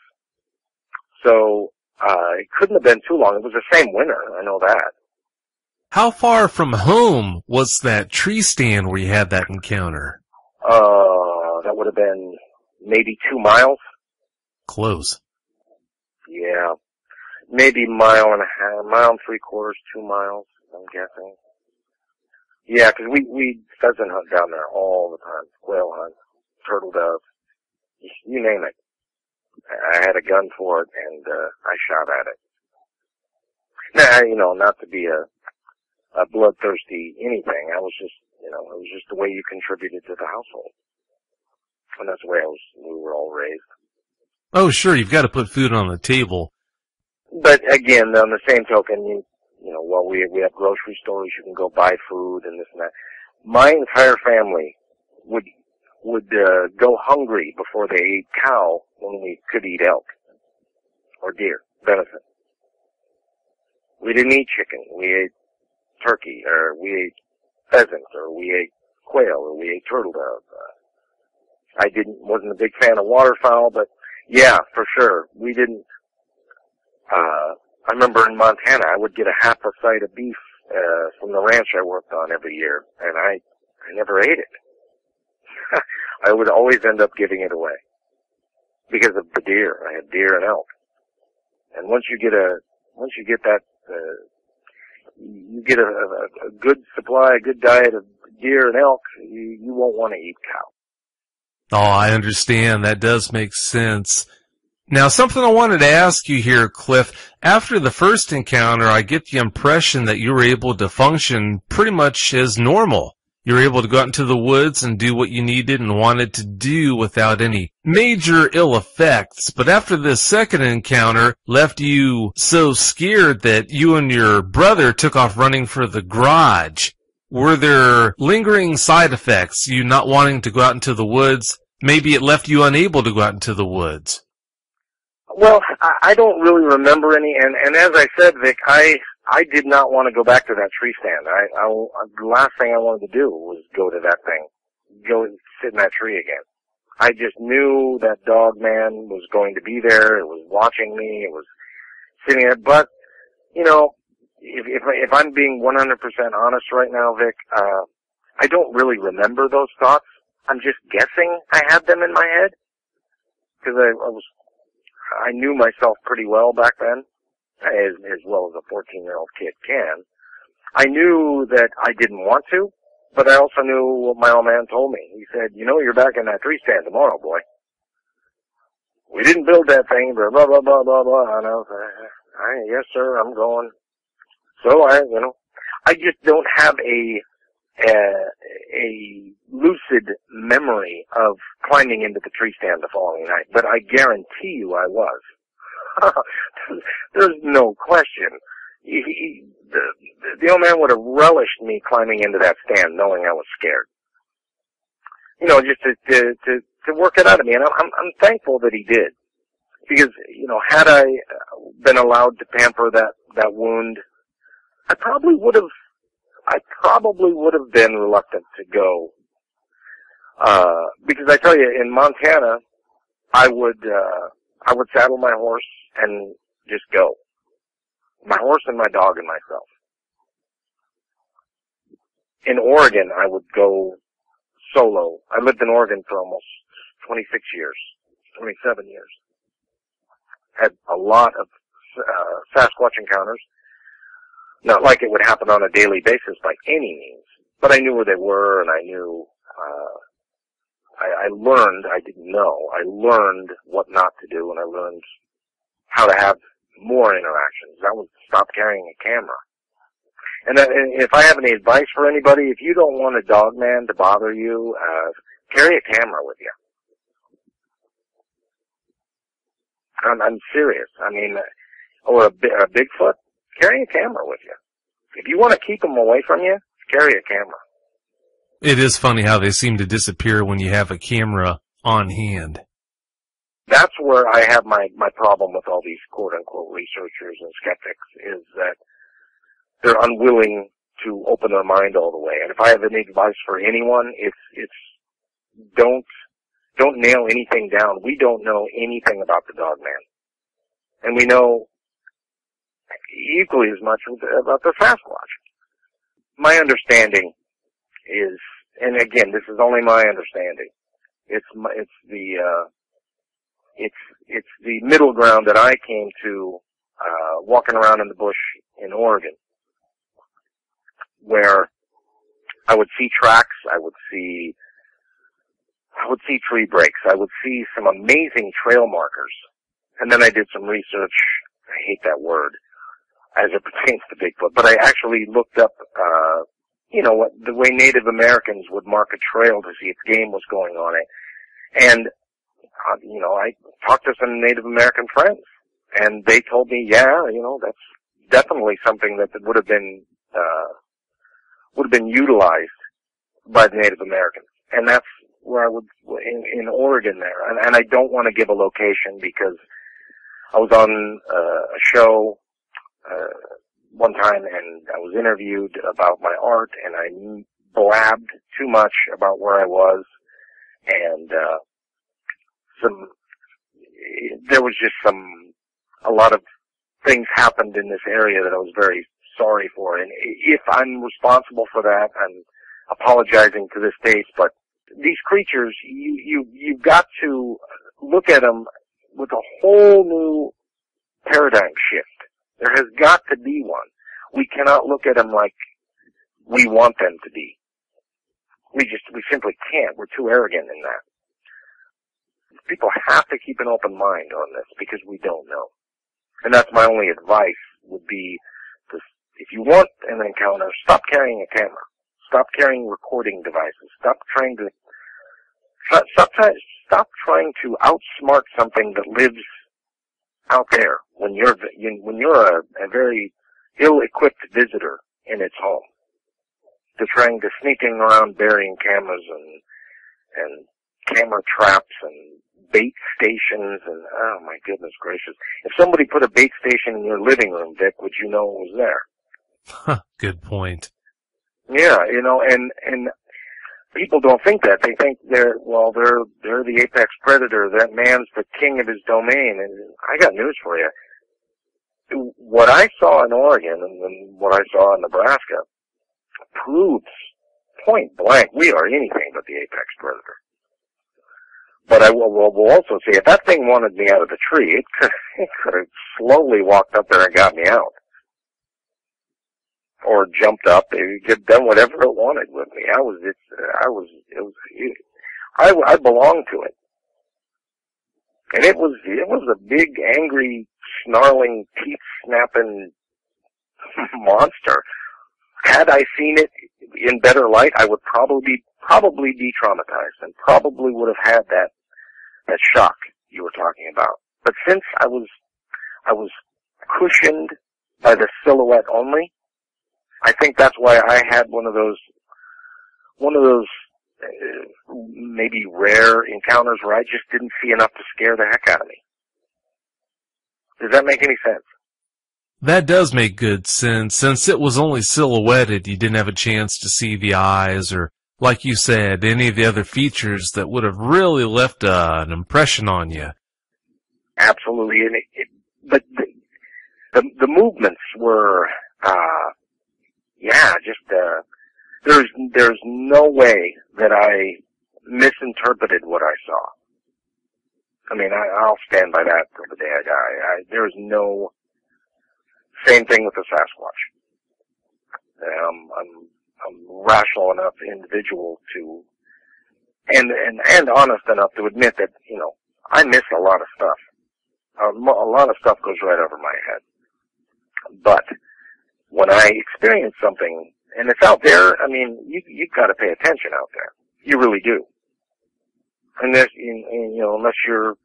So it couldn't have been too long. It was the same winter. I know that. How far from home was that tree stand where you had that encounter? That would have been maybe 2 miles. Close. Yeah. Maybe mile and 3/4, 2 miles, I'm guessing. Yeah, 'cause we pheasant hunt down there all the time. Quail hunt, turtle dove, you name it. I had a gun for it, and I shot at it. Now, not to be a bloodthirsty anything. I was just, it was just the way you contributed to the household. And that's the way we were all raised. Oh, sure, you've got to put food on the table. But again, on the same token, we have grocery stores, you can go buy food and this and that. My entire family would go hungry before they ate cow when we could eat elk or deer, venison. We didn't eat chicken. We ate turkey, or we ate pheasant, or we ate quail, or we ate turtle dove. I wasn't a big fan of waterfowl, but yeah, for sure. We didn't, I remember in Montana, I would get a half a side of beef, from the ranch I worked on every year, and I never ate it. I would always end up giving it away because of the deer. I had deer and elk. And once you get that, you get a good supply, a good diet of deer and elk, you won't want to eat cow. Oh, I understand. That does make sense. Now, something I wanted to ask you here, Cliff. After the first encounter, I get the impression that you were able to function pretty much as normal. You were able to go out into the woods and do what you needed and wanted to do without any major ill effects. But after this second encounter left you so scared that you and your brother took off running for the garage. Were there lingering side effects, you not wanting to go out into the woods? Maybe it left you unable to go out into the woods. Well, I don't really remember any, and as I said, Vic, I did not want to go back to that tree stand. The last thing I wanted to do was go to that thing, go and sit in that tree again. I just knew that dog man was going to be there. It was watching me. It was sitting there. But, you know, if I'm being 100% honest right now, Vic, I don't really remember those thoughts. I'm just guessing I had them in my head because I knew myself pretty well back then, as well as a 14-year-old kid can. I knew that I didn't want to, but I also knew what my old man told me. He said, you know, you're back in that tree stand tomorrow, boy. We didn't build that thing, blah, blah, blah, blah, blah, blah. And I was like, yes, sir, I'm going. So I just don't have a lucid memory of climbing into the tree stand the following night, but I guarantee you I was. There's no question. The old man would have relished me climbing into that stand knowing I was scared. You know, just to work it out of me. And I'm thankful that he did. Because, you know, had I been allowed to pamper that wound, I probably would have been reluctant to go. Because I tell you, in Montana, I would saddle my horse and just go. My horse and my dog and myself. In Oregon, I would go solo. I lived in Oregon for almost 26 years, 27 years. Had a lot of Sasquatch encounters. Not like it would happen on a daily basis by any means, but I knew where they were, and I knew, I learned, I didn't know, I learned what not to do, and I learned how to have more interactions. That was stop carrying a camera. And if I have any advice for anybody, if you don't want a dog man to bother you, carry a camera with you. I'm serious. I mean, or a Bigfoot, carry a camera with you. If you want to keep them away from you, carry a camera. It is funny how they seem to disappear when you have a camera on hand. That's where I have my problem with all these quote-unquote researchers and skeptics, is that they're unwilling to open their mind all the way. And if I have any advice for anyone, it's don't nail anything down. We don't know anything about the dog man. And we know equally as much about the Sasquatch. My understanding is, and again, this is only my understanding, it's the middle ground that I came to walking around in the bush in Oregon, where I would see tracks, I would see tree breaks, I would see some amazing trail markers, and then I did some research. I hate that word as it pertains to Bigfoot, but I actually looked up, what the way Native Americans would mark a trail to see if game was going on it, and I talked to some Native American friends, and they told me, that's definitely something that would have been utilized by the Native Americans, and that's where I would in Oregon there, and I don't want to give a location because I was on a show one time, and I was interviewed about my art, and I blabbed too much about where I was, and there was just a lot of things happened in this area that I was very sorry for, and if I'm responsible for that, I'm apologizing to this date, but these creatures, you've got to look at them with a whole new paradigm shift. There has got to be one. We cannot look at them like we want them to be. We simply can't. We're too arrogant in that. People have to keep an open mind on this because we don't know. And that's my only advice would be, if you want an encounter, stop carrying a camera. Stop carrying recording devices. Stop trying to outsmart something that lives out there when you're a very ill-equipped visitor in its home. They're trying to sneaking around burying cameras and camera traps and bait stations and, oh my goodness gracious. If somebody put a bait station in your living room, Vic, would you know it was there? Good point. Yeah, and people don't think that. They think they're the apex predator. That man's the king of his domain. And I got news for you. What I saw in Oregon and what I saw in Nebraska proves point blank we are anything but the apex predator. But I will also say, if that thing wanted me out of the tree, it could have slowly walked up there and got me out. Or jumped up, it could have done whatever it wanted with me. I belonged to it. And it was a big, angry, snarling, teeth-snapping monster. Had I seen it in better light, I would probably be traumatized and probably would have had that shock you were talking about. But since I was cushioned by the silhouette only, I think that's why I had one of those maybe rare encounters where I just didn't see enough to scare the heck out of me. Does that make any sense? That does make good sense. Since it was only silhouetted, you didn't have a chance to see the eyes or, like you said, any of the other features that would have really left an impression on you. Absolutely. But the movements were, there's no way that I misinterpreted what I saw. I mean, I'll stand by that till the day I die. There's no, same thing with the Sasquatch. I'm rational enough individual to, and honest enough to admit that, I miss a lot of stuff. A lot of stuff goes right over my head. But when I experience something, and it's out there, I mean, you've got to pay attention out there. You really do. Unless, unless you're,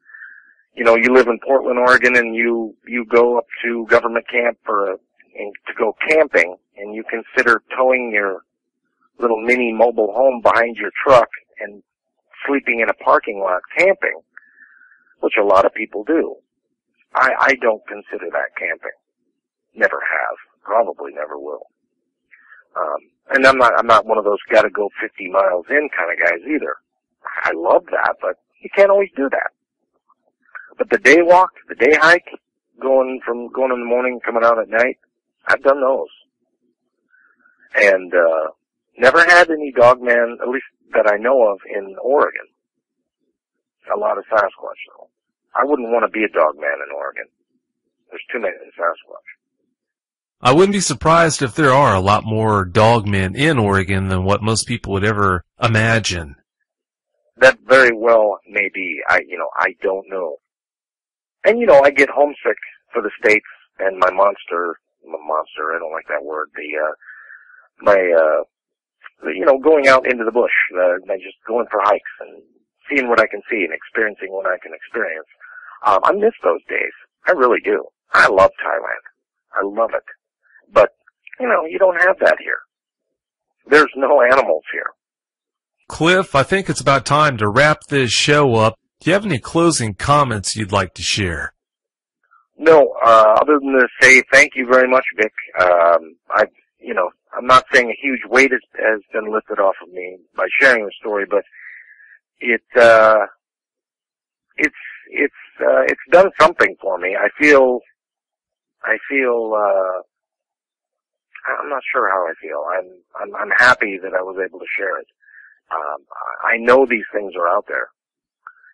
you live in Portland, Oregon, and you go up to government camp to go camping, and you consider towing your little mini mobile home behind your truck and sleeping in a parking lot camping, which a lot of people do. I don't consider that camping. Never have. Probably never will. And I'm not one of those gotta go 50 miles in kind of guys either. I love that, but you can't always do that. But the day walk, the day hike, going in the morning, coming out at night, I've done those. And, never had any dogman, at least that I know of, in Oregon. A lot of Sasquatch, though. I wouldn't want to be a dogman in Oregon. There's too many Sasquatch. I wouldn't be surprised if there are a lot more dogmen in Oregon than what most people would ever imagine. That very well may be. I don't know. And, I get homesick for the States and my monster, I don't like that word, going out into the bush, just going for hikes and seeing what I can see and experiencing what I can experience. I miss those days. I really do. I love Thailand. I love it. But, you don't have that here. There's no animals here. Cliff, I think it's about time to wrap this show up. Do you have any closing comments you'd like to share? No, other than to say thank you very much, Vic. I'm not saying a huge weight has been lifted off of me by sharing the story, but it's done something for me. I feel, I'm not sure how I feel. I'm happy that I was able to share it. I know these things are out there.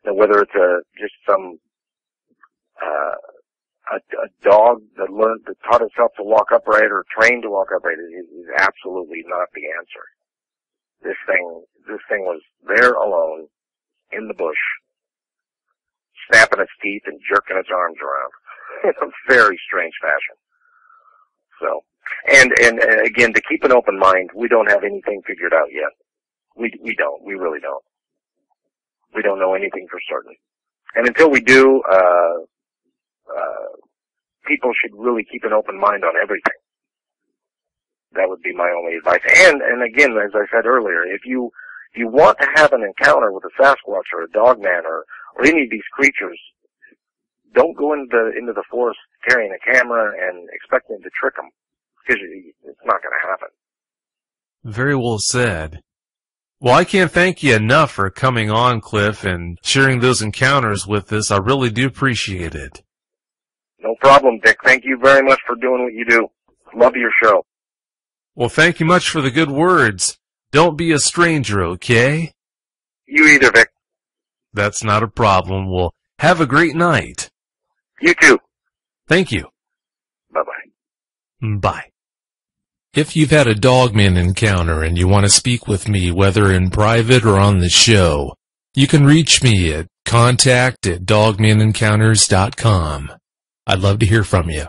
Now, whether it's just some, a dog that taught itself to walk upright or trained to walk upright is absolutely not the answer. This thing was there alone in the bush, snapping its teeth and jerking its arms around in a very strange fashion. So, And again, to keep an open mind, we don't have anything figured out yet. We don't. We really don't. We don't know anything for certain. And until we do, people should really keep an open mind on everything. That would be my only advice. And again, as I said earlier, if you want to have an encounter with a Sasquatch or a Dogman or any of these creatures, don't go into the forest carrying a camera and expecting to trick them, because it's not going to happen. Very well said. Well, I can't thank you enough for coming on, Cliff, and sharing those encounters with us. I really do appreciate it. No problem, Dick. Thank you very much for doing what you do. Love your show. Well, thank you much for the good words. Don't be a stranger, okay? You either, Vic. That's not a problem. Well, have a great night. You too. Thank you. Bye-bye. Bye. If you've had a Dogman encounter and you want to speak with me, whether in private or on the show, you can reach me at contact@dogmanencounters.com. I'd love to hear from you.